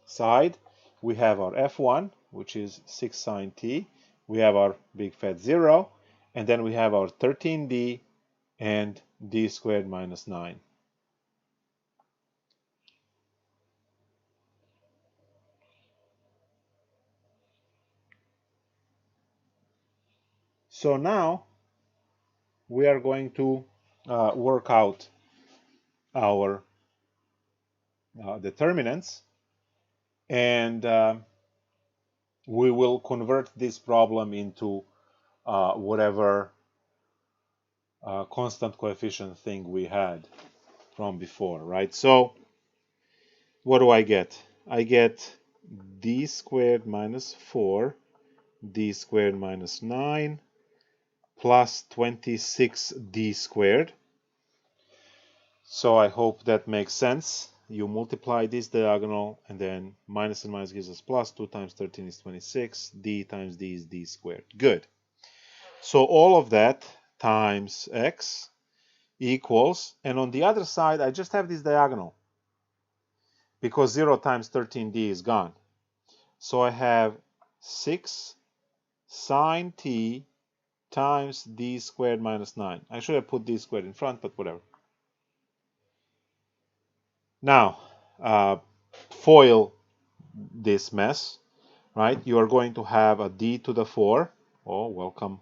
A: side we have our f1, which is 6 sine t, we have our big fat 0, and then we have our 13d and d squared minus 9. So now we are going to work out our determinants, and we will convert this problem into whatever constant coefficient thing we had from before, right? So what do I get? I get d squared minus 4, d squared minus 9, plus 26d squared. So I hope that makes sense. You multiply this diagonal, and then minus and minus gives us plus. 2 times 13 is 26. D times D is D squared. Good. So all of that times x equals, and on the other side, I just have this diagonal, because 0 times 13d is gone. So I have 6 sine t times d squared minus 9. I should have put d squared in front, but whatever. Now, FOIL this mess, right? You are going to have a d to the 4. Oh, welcome,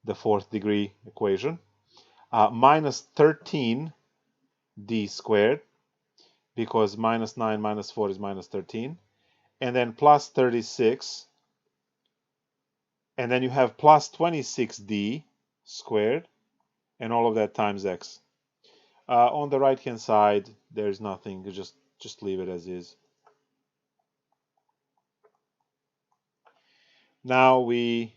A: the 4th degree equation. Minus 13 d squared, because minus 9 minus 4 is minus 13. And then plus 36. And then you have plus 26d squared, and all of that times x. On the right hand side, there's nothing. You just leave it as is. Now we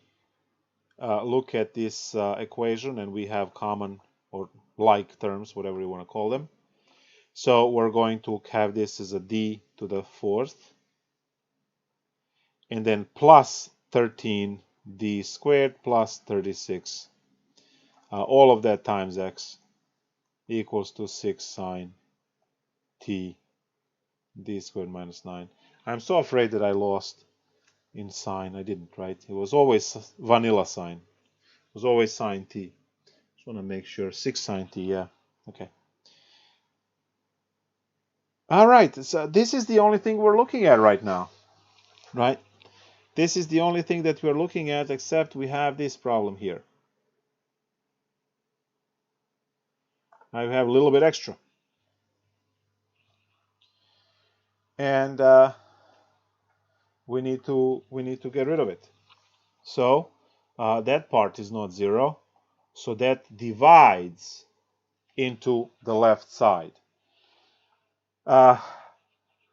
A: look at this equation, and we have common or like terms, whatever you want to call them. So we're going to have this as a d to the 4th, and then plus 13d squared plus 36. All of that times x equals to 6 sine t d squared minus 9. I'm so afraid that I lost in sine. I didn't, right? It was always vanilla sine. It was always sine t. Just want to make sure. 6 sine t, yeah. Okay. All right, so this is the only thing we're looking at right now, right? This is the only thing that we're looking at, except we have this problem here. I have a little bit extra. And we need to get rid of it. So that part is not 0. So that divides into the left side.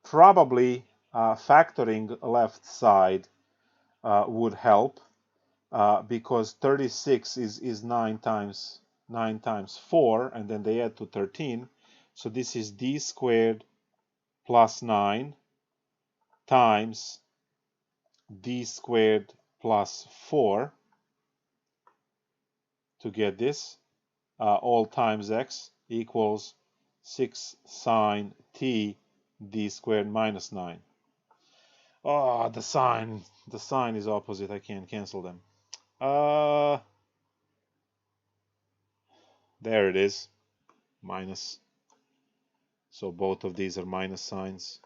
A: Probably factoring left side would help, because 36 is 9 times 4, and then they add to 13. So this is d squared plus 9 times d squared plus 4 to get this. All times x equals 6 sine t d squared minus 9. Oh, the sign is opposite. I can't cancel them. There it is, minus. So both of these are minus signs.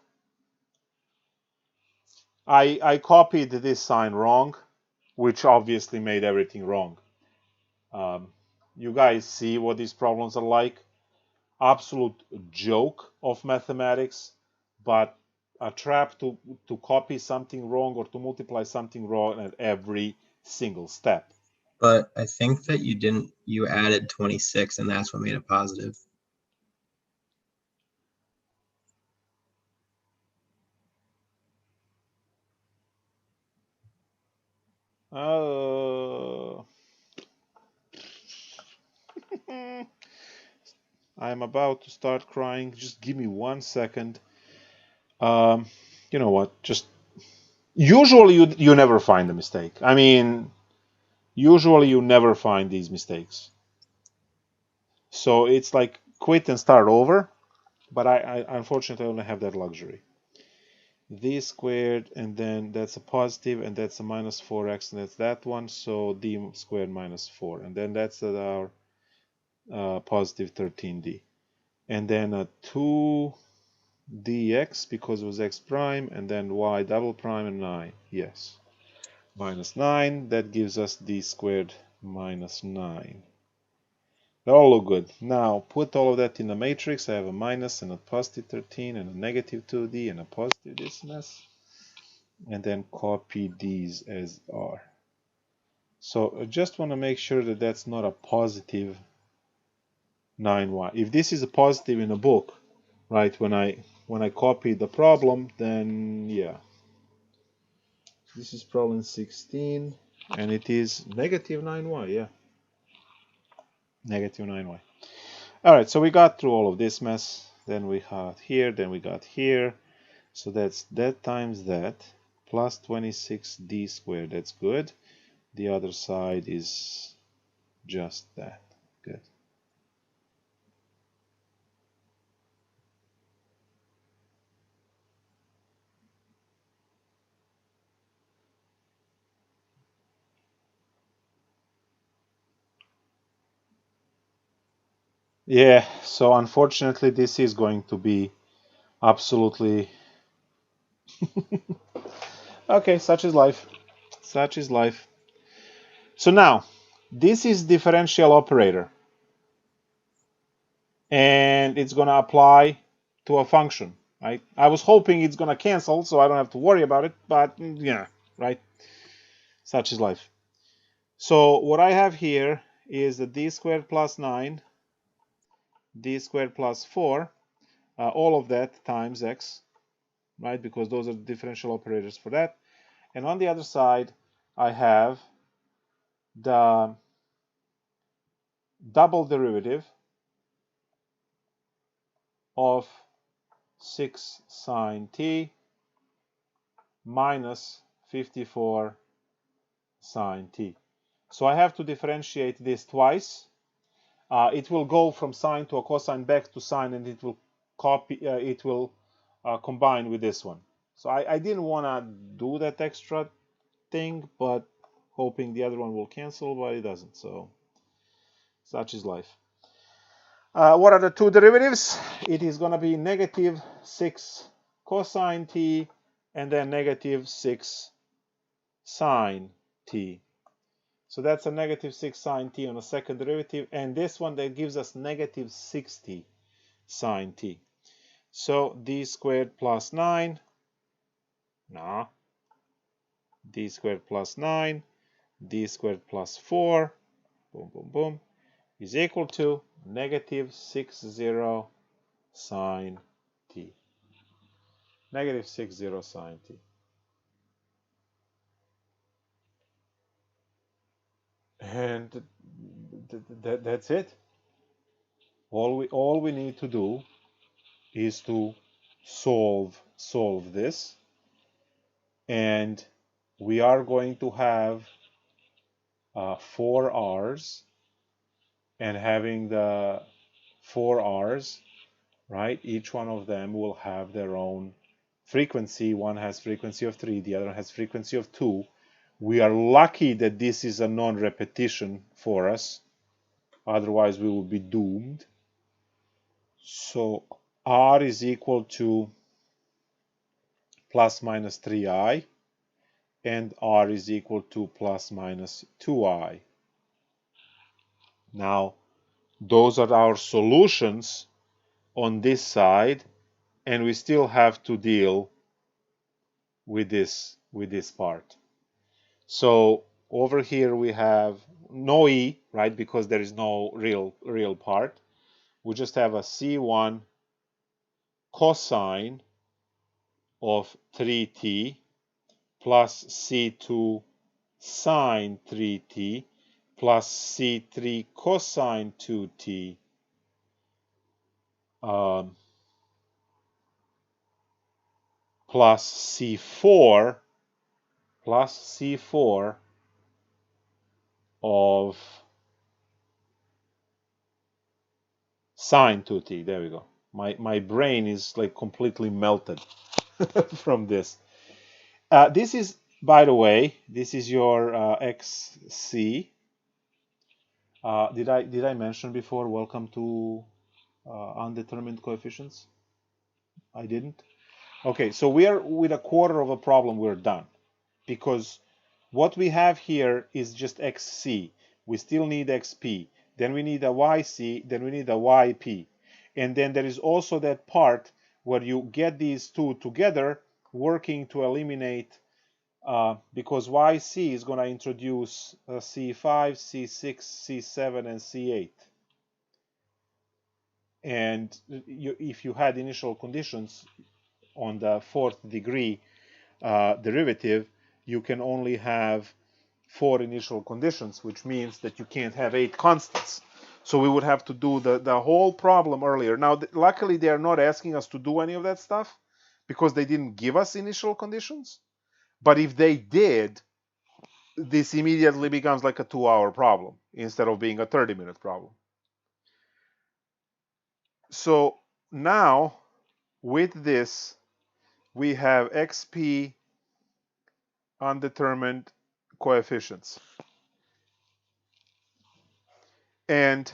A: I copied this sign wrong, which obviously made everything wrong. You guys see what these problems are like? Absolute joke of mathematics, but a trap to copy something wrong or to multiply something wrong at every single step.
B: But I think that you added 26, and that's what made it positive.
A: I'm about to start crying. Just give me 1 second. You know what? Just usually you never find a mistake. I mean, usually you never find these mistakes. So it's like quit and start over. But I unfortunately only have that luxury. d squared, and then that's a positive, and that's a minus 4x, and that's that one, so d squared minus 4, and then that's our positive 13d. And then a 2 dx because it was x prime, and then y double prime and 9. Yes. Minus 9, that gives us d squared minus 9. They all look good. Now put all of that in the matrix. I have a minus and a positive 13 and a negative 2d and a positive this mess. And then copy these as are. So I just want to make sure that that's not a positive 9y. If this is a positive in a book, right, when I copy the problem, then yeah. This is problem 16, and it is negative 9y, yeah. Negative 9y. All right, so we got through all of this mess. Then we have here, then we got here. So that's that times that, plus 26d squared. That's good. The other side is just that. Good. Yeah, so unfortunately this is going to be absolutely okay, such is life. Such is life. So now, this is differential operator. And it's going to apply to a function, right? I was hoping it's going to cancel so I don't have to worry about it, but yeah, right? Such is life. So what I have here is the d squared plus 9, d squared plus 4, all of that times x, right? Because those are the differential operators for that. And on the other side, I have the double derivative of 6 sine t minus 54 sine t. So I have to differentiate this twice. It will go from sine to a cosine back to sine, and it will combine with this one. So I didn't want to do that extra thing, but hoping the other one will cancel, but it doesn't. So such is life. What are the two derivatives? It is going to be negative 6 cosine t and then negative 6 sine t. So that's a negative 6 sine t on the second derivative, and this one that gives us negative 60 sine t. So d squared plus 9, d squared plus 9, d squared plus 4, boom, boom, boom, is equal to negative 60 sine t. Negative 60 sine t. And that's it. All we need to do is to solve this, and we are going to have 4 r's, and having the 4 r's, right, each one of them will have their own frequency. One has frequency of 3, the other has frequency of 2. We are lucky that this is a non-repetition for us, otherwise we will be doomed. So r is equal to plus minus 3i, and r is equal to plus minus 2i. Now, those are our solutions on this side, and we still have to deal with this part. So over here we have no e, right, because there is no real part. We just have a c1 cosine of 3t plus c2 sine 3t plus c3 cosine 2t plus c4 of sine 2t. There we go. My brain is like completely melted. from this. This is, by the way, this is your XC. Did I mention before? Welcome to undetermined coefficients. I didn't. Okay, so we are with a quarter of a problem. We're done, because what we have here is just XC. We still need XP. Then we need a YC. Then we need a YP. And then there is also that part where you get these two together, working to eliminate, because YC is going to introduce C5, C6, C7, and C8. And if you had initial conditions on the fourth degree derivative, you can only have 4 initial conditions, which means that you can't have 8 constants. So we would have to do the whole problem earlier. Now, luckily, they are not asking us to do any of that stuff because they didn't give us initial conditions. But if they did, this immediately becomes like a 2-hour problem instead of being a 30-minute problem. So now, with this, we have XP undetermined coefficients. And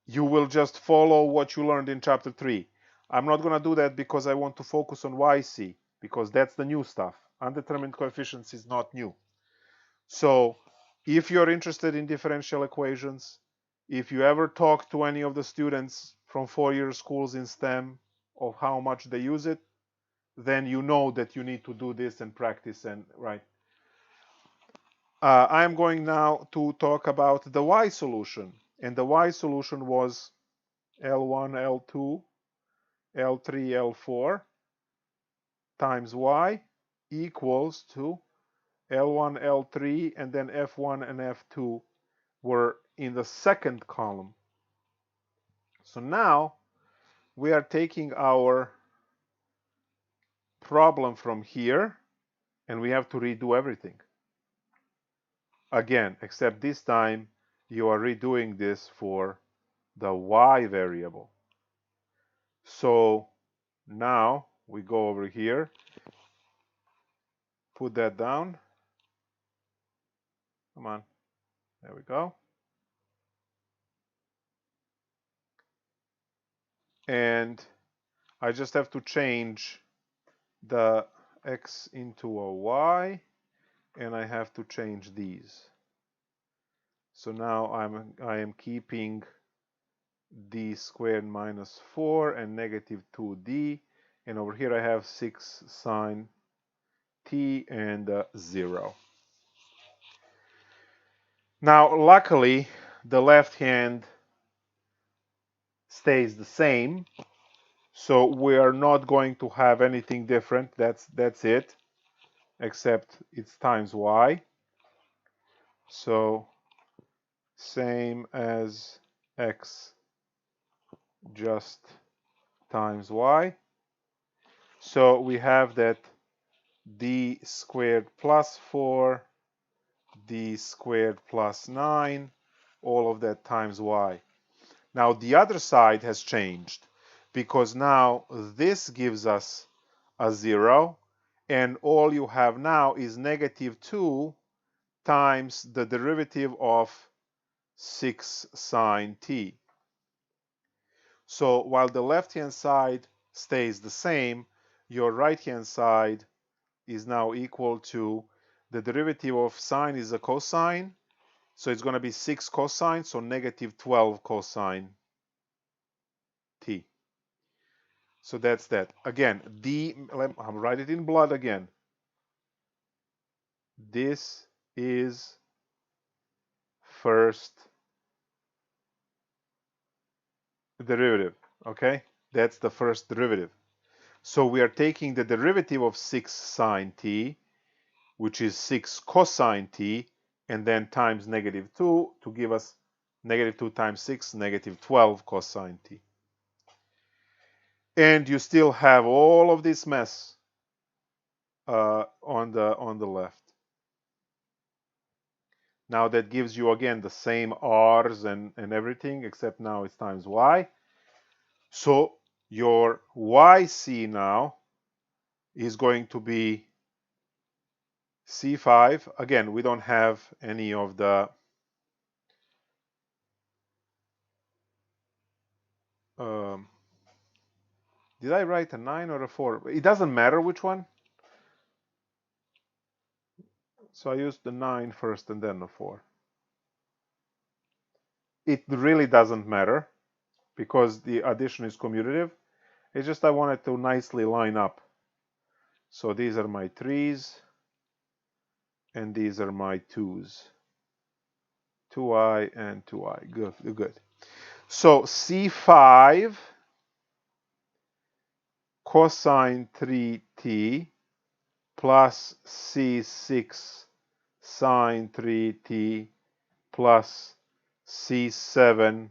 A: you will just follow what you learned in chapter 3. I'm not going to do that because I want to focus on YC, because that's the new stuff. Undetermined coefficients is not new. So if you're interested in differential equations, if you ever talk to any of the students from 4-year schools in STEM of how much they use it, then you know that you need to do this and practice, and right. I'm going now to talk about the Y solution. And the Y solution was L1, L2, L3, L4 times Y equals to L1, L3, and then F1 and F2 were in the second column. So now we are taking our problem from here, and we have to redo everything again, except this time you are redoing this for the Y variable. So now we go over here, put that down. Come on, there we go. And I just have to change the X into a Y, and I have to change these. So now I am keeping d squared minus 4 and negative 2d, and over here I have 6 sine t and 0. Now luckily the left hand stays the same, so we are not going to have anything different. That's it, except it's times y. So same as x, just times y. So we have that d squared plus 4, d squared plus 9, all of that times y. Now the other side has changed, because now this gives us a 0, and all you have now is negative 2 times the derivative of 6 sine t. So while the left-hand side stays the same, your right-hand side is now equal to the derivative of sine is a cosine, so it's going to be 6 cosine, so negative 12 cosine t. So that's that. Again, I'll write it in blood again. This is first derivative, okay? That's the first derivative. So we are taking the derivative of 6 sine t, which is 6 cosine t, and then times negative 2 to give us negative 2 times 6, negative 12 cosine t. And you still have all of this mess on the left. Now that gives you again the same r's and everything, except now it's times y. So your yc now is going to be C5. Again, we don't have any of the did I write a 9 or a 4? It doesn't matter which one. So I used the 9 first and then the 4. It really doesn't matter because the addition is commutative. It's just I wanted to nicely line up. So these are my 3's and these are my 2's. 2i and 2i. Good, good. So C5 cosine 3t plus C6 sine 3t plus C7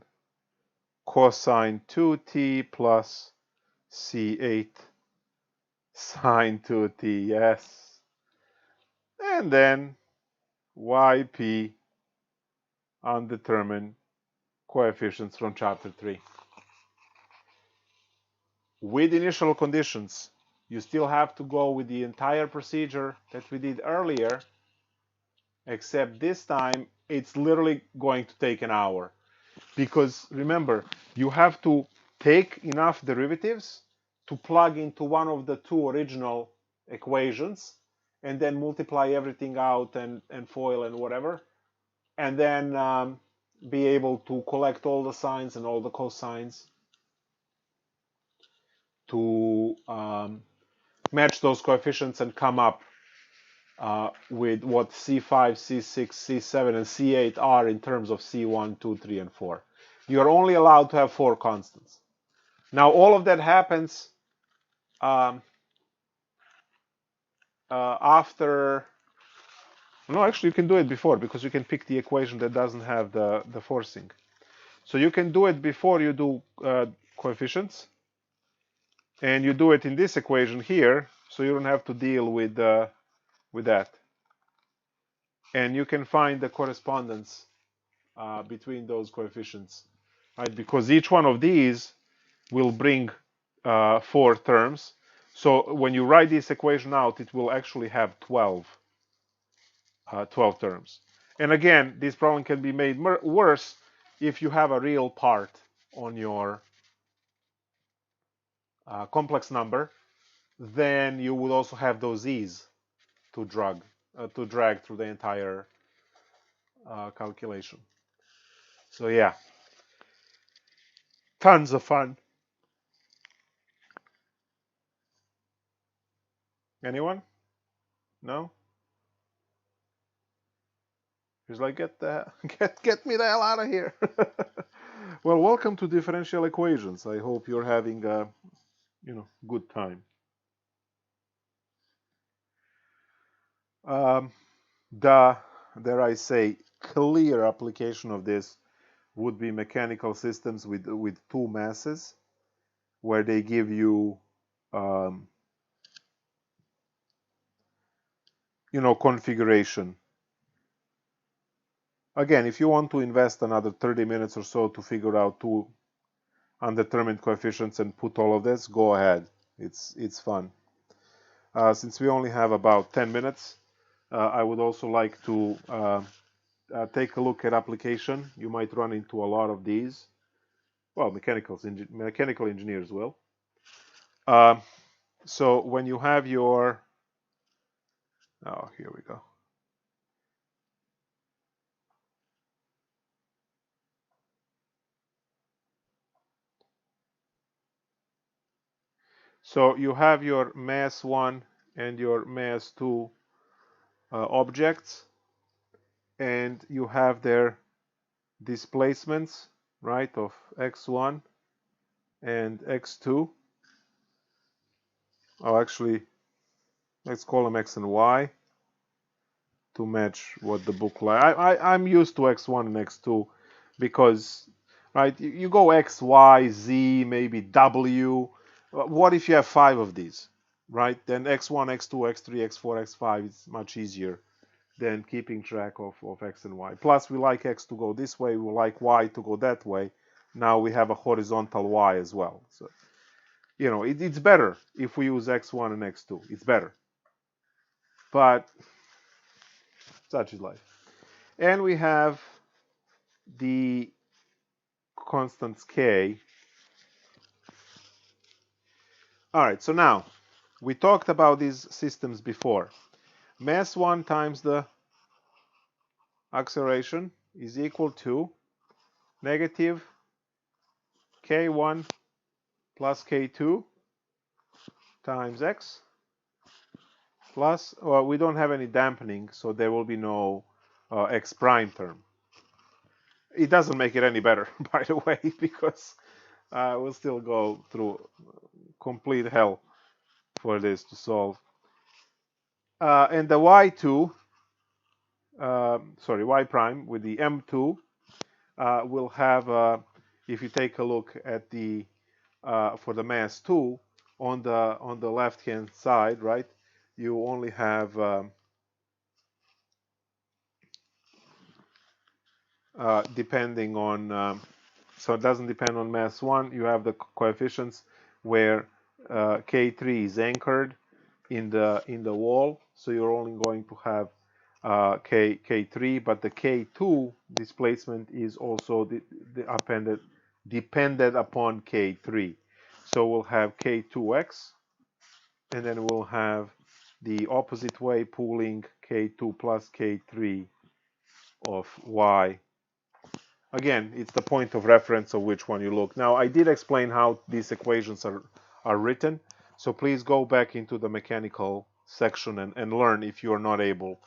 A: cosine 2t plus C8 sine 2t, yes. And then yp undetermined coefficients from chapter 3. With initial conditions, you still have to go with the entire procedure that we did earlier, except this time it's literally going to take an hour. Because remember, you have to take enough derivatives to plug into one of the two original equations and then multiply everything out and FOIL and whatever, and then be able to collect all the sines and all the cosines to match those coefficients and come up with what C5, C6, C7, and C8 are in terms of C1, 2, 3, and 4. You're only allowed to have 4 constants. Now, all of that happens after... No, actually, you can do it before, because you can pick the equation that doesn't have the forcing. So you can do it before you do coefficients. And you do it in this equation here, so you don't have to deal with that. And you can find the correspondence between those coefficients, right? Because each one of these will bring 4 terms. So when you write this equation out, it will actually have 12 terms. And again, this problem can be made worse if you have a real part on your complex number. Then you would also have those e's to drag through the entire calculation. So yeah, tons of fun. Anyone? No? He's like, get me the hell out of here. Well, welcome to differential equations. I hope you're having a good time. Dare I say, clear application of this would be mechanical systems with 2 masses, where they give you configuration. Again, if you want to invest another 30 minutes or so to figure out 2 undetermined coefficients and put all of this, go ahead. It's fun. Since we only have about 10 minutes, I would also like to take a look at application. You might run into a lot of these. Well, mechanical engineers will. So when you have your... Oh, here we go. So you have your mass 1 and your mass 2 objects, and you have their displacements, right, of x1 and x2. Oh, actually, let's call them x and y to match what the book like. I'm used to x1 and x2 because, right, you go x, y, z, maybe w. What if you have 5 of these, right? Then x1, x2, x3, x4, x5 is much easier than keeping track of x and y. Plus, we like x to go this way, we like y to go that way. Now we have a horizontal y as well. So You know, it's better if we use x1 and x2. It's better. But such is life. And we have the constants k. All right, so now we talked about these systems before. Mass 1 times the acceleration is equal to negative k1 plus k2 times x plus, well, we don't have any dampening, so there will be no x prime term. It doesn't make it any better, by the way, because we'll still go through complete hell for this to solve. And the y2, y prime with the m2 will have, if you take a look at the for the mass 2 on the left hand side, right? You only have depending on so it doesn't depend on mass 1. You have the coefficients where k3 is anchored in the wall, so you're only going to have k3, but the k2 displacement is also dependent upon k3. So we'll have k2x, and then we'll have the opposite way pooling k2 plus k3 of y. Again, it's the point of reference of which one you look. Now, I did explain how these equations are written, so please go back into the mechanical section and learn if you are not able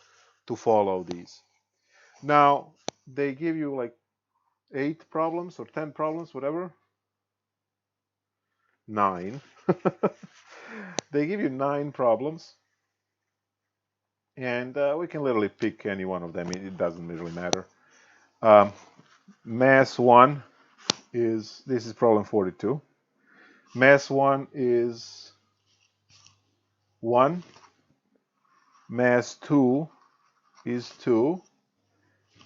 A: to follow these. Now, they give you like 8 problems or 10 problems, whatever. 9. They give you 9 problems, and we can literally pick any one of them. It doesn't really matter. Mass 1 is, this is problem 42. Mass 1 is 1. Mass 2 is 2.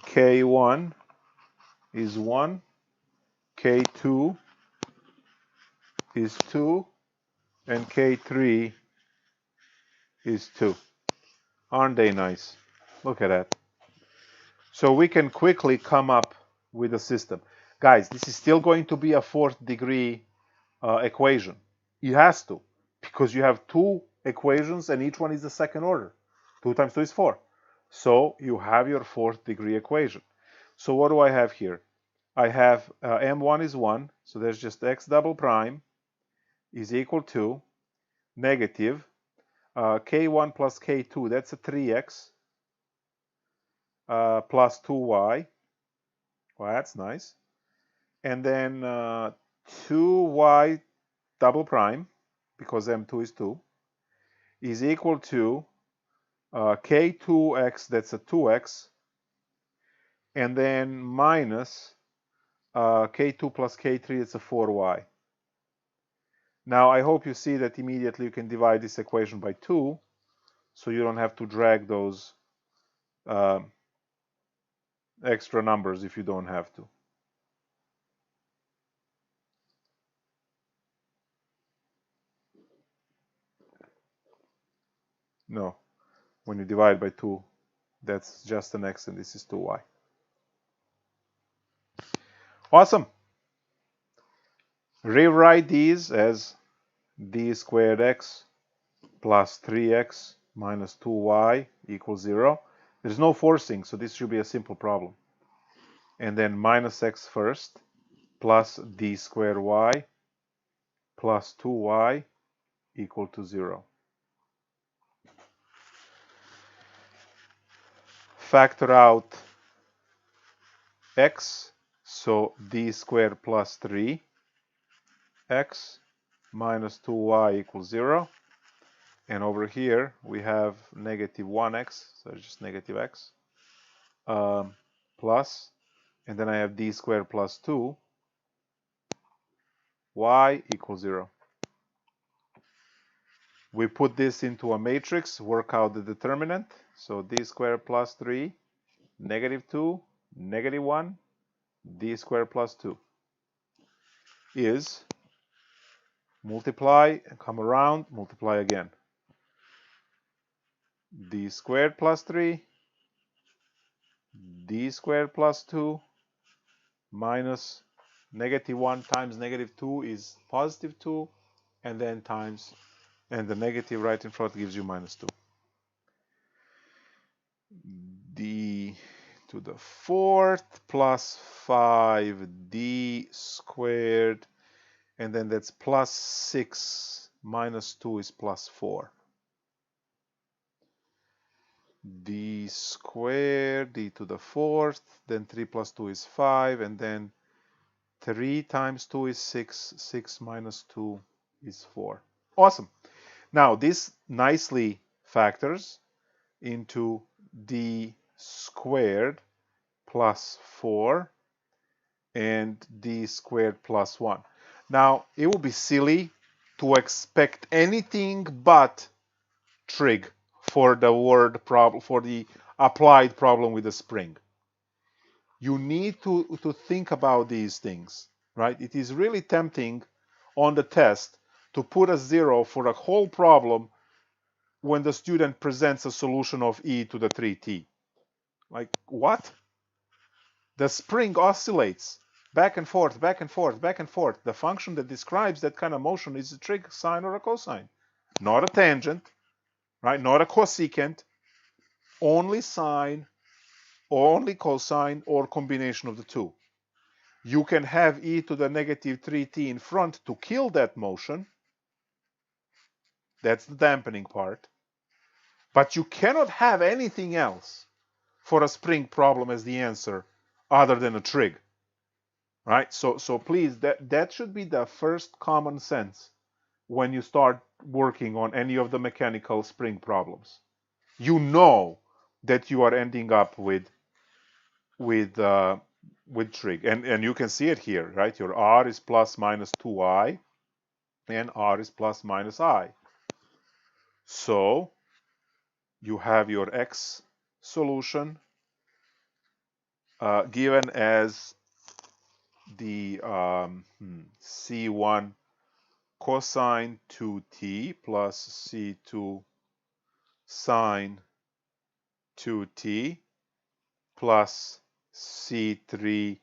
A: K1 is 1. K2 is 2. And K3 is 2. Aren't they nice? Look at that. So we can quickly come up with a system. Guys, this is still going to be a 4th degree equation. It has to, because you have 2 equations and each one is the second order. 2 times 2 is 4. So you have your 4th degree equation. So what do I have here? I have m1 is 1, so there's just x double prime is equal to negative k1 plus k2, that's a 3x plus 2y. Well, that's nice. And then 2y double prime, because m2 is 2, is equal to k2x, that's a 2x, and then minus k2 plus k3, it's a 4y. Now, I hope you see that immediately you can divide this equation by 2, so you don't have to drag those extra numbers if you don't have to. No, when you divide by 2, that's just an x and this is 2y. Awesome. Rewrite these as d squared x plus 3x minus 2y equals 0. There's no forcing, so this should be a simple problem. And then minus x first, plus d squared y plus 2y equal to 0. Factor out x, so d squared plus 3x minus 2y equals 0. And over here we have negative 1x, so it's just negative x, plus, and then I have d squared plus 2, y equals 0. We put this into a matrix, work out the determinant. So d squared plus 3, negative 2, negative 1, d squared plus 2 is multiply, and come around, multiply again. D squared plus 3, D squared plus 2, minus -1 times -2 is +2, and then times, and the negative right in front gives you -2. D to the 4th plus 5D squared, and then that's plus 6 minus 2 is plus 4. D squared, D to the 4th, then 3 plus 2 is 5, and then 3 times 2 is 6, 6 minus 2 is 4. Awesome. Now this nicely factors into D squared plus 4 and D squared plus 1. Now it would be silly to expect anything but trig for the word problem, for the applied problem with the spring. You need to think about these things, right? It is really tempting on the test to put a 0 for a whole problem when the student presents a solution of e to the 3t. Like, what? The spring oscillates back and forth, back and forth, back and forth. The function that describes that kind of motion is a trig, sine, or a cosine. Not a tangent, right? Not a cosecant. Only sine, only cosine, or combination of the two. You can have e to the -3t in front to kill that motion. That's the dampening part. But you cannot have anything else for a spring problem as the answer other than a trig. Right? So please, that should be the first common sense when you start working on any of the mechanical spring problems. You know that you are ending up with trig, and you can see it here, right? Your r is plus minus 2i, and r is plus minus I. So you have your x solution given as the C1 cosine 2t plus C2 sine 2t plus C3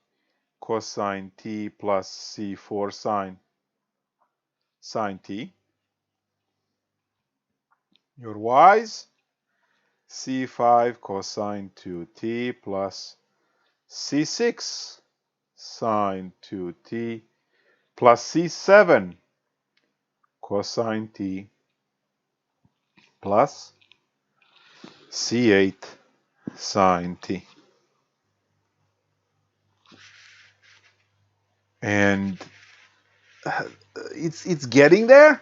A: cosine t plus C4 sine t. Your y's, C5 cosine 2t plus C6 sine 2t plus C7 cosine t plus C8 sine t. And it's getting there,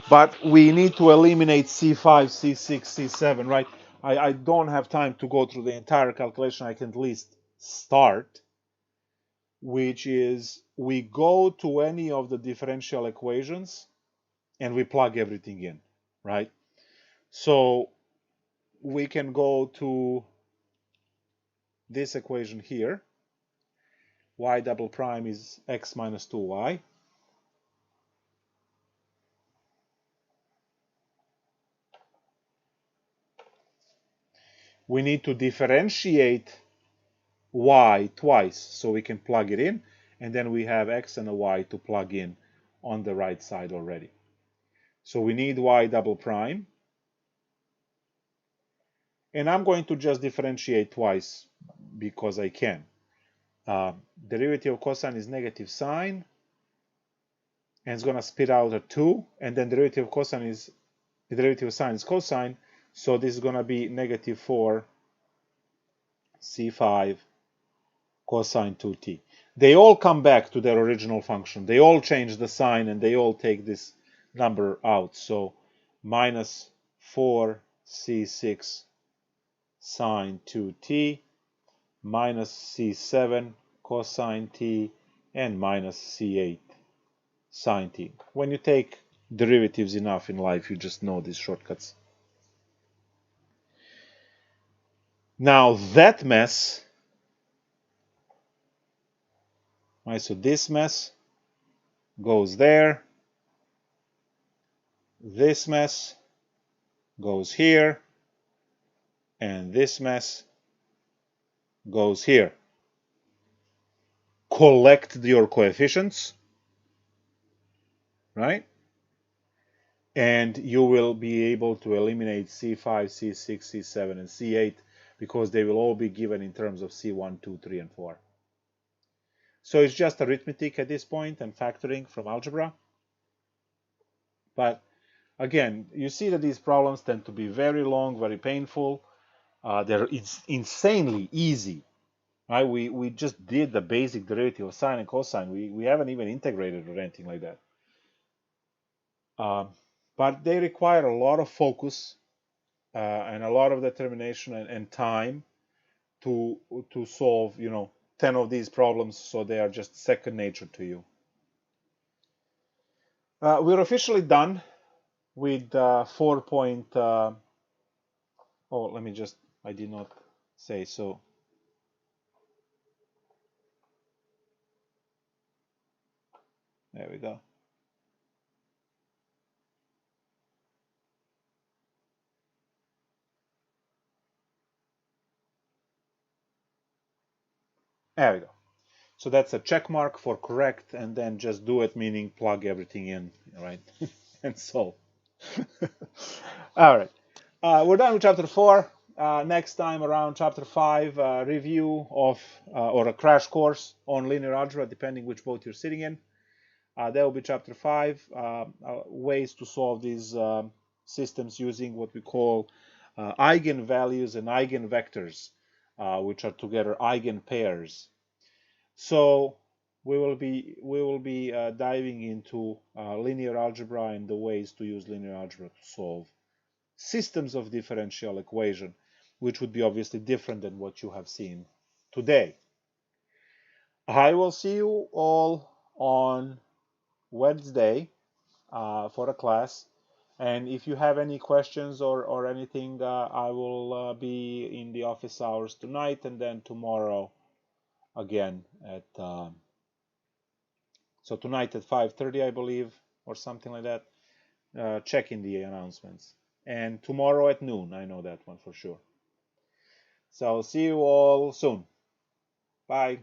A: but we need to eliminate C5, C6, C7, right? I don't have time to go through the entire calculation. I can at least start, which is we go to any of the differential equations and we plug everything in, right? So we can go to this equation here. Y double prime is x minus 2y. We need to differentiate y twice so we can plug it in, and then we have x and a y to plug in on the right side already. So we need y double prime, and I'm going to just differentiate twice because I can. Derivative of cosine is negative sine, and it's going to spit out a 2, and then derivative of cosine is, the derivative of sine is cosine, so this is going to be negative 4 c5 cosine 2t. They all come back to their original function. They all change the sign, and they all take this number out. So minus 4 c6 sine 2t minus c7 cosine t and minus c8 sine t. When you take derivatives enough in life, you just know these shortcuts. Now that mess, right, so this mess goes there, this mess goes here, and this mess goes here. Collect your coefficients, right? And you will be able to eliminate C5, C6, C7, and C8 because they will all be given in terms of C1, 2, 3, and 4. So it's just arithmetic at this point and factoring from algebra. But again, you see that these problems tend to be very long, very painful. They're insanely easy. Right? We just did the basic derivative of sine and cosine. We haven't even integrated or anything like that. But they require a lot of focus and a lot of determination and time to solve, 10 of these problems, so they are just second nature to you. We're officially done with 4 point. Oh, let me just, I did not say so. There we go. There we go. So that's a check mark for correct, and then just do it, meaning plug everything in, right? And solve. All right. We're done with chapter 4. Next time around chapter 5, review of or a crash course on linear algebra, depending which boat you're sitting in. That will be chapter 5, ways to solve these systems using what we call eigenvalues and eigenvectors, which are together eigenpairs. So we will be diving into linear algebra and the ways to use linear algebra to solve systems of differential equation, which would be obviously different than what you have seen today. I will see you all on Wednesday for a class, and if you have any questions or anything, I will be in the office hours tonight, and then tomorrow again at so tonight at 5:30, I believe, or something like that. Check in the announcements. And tomorrow at noon, I know that one for sure. So see you all soon. Bye.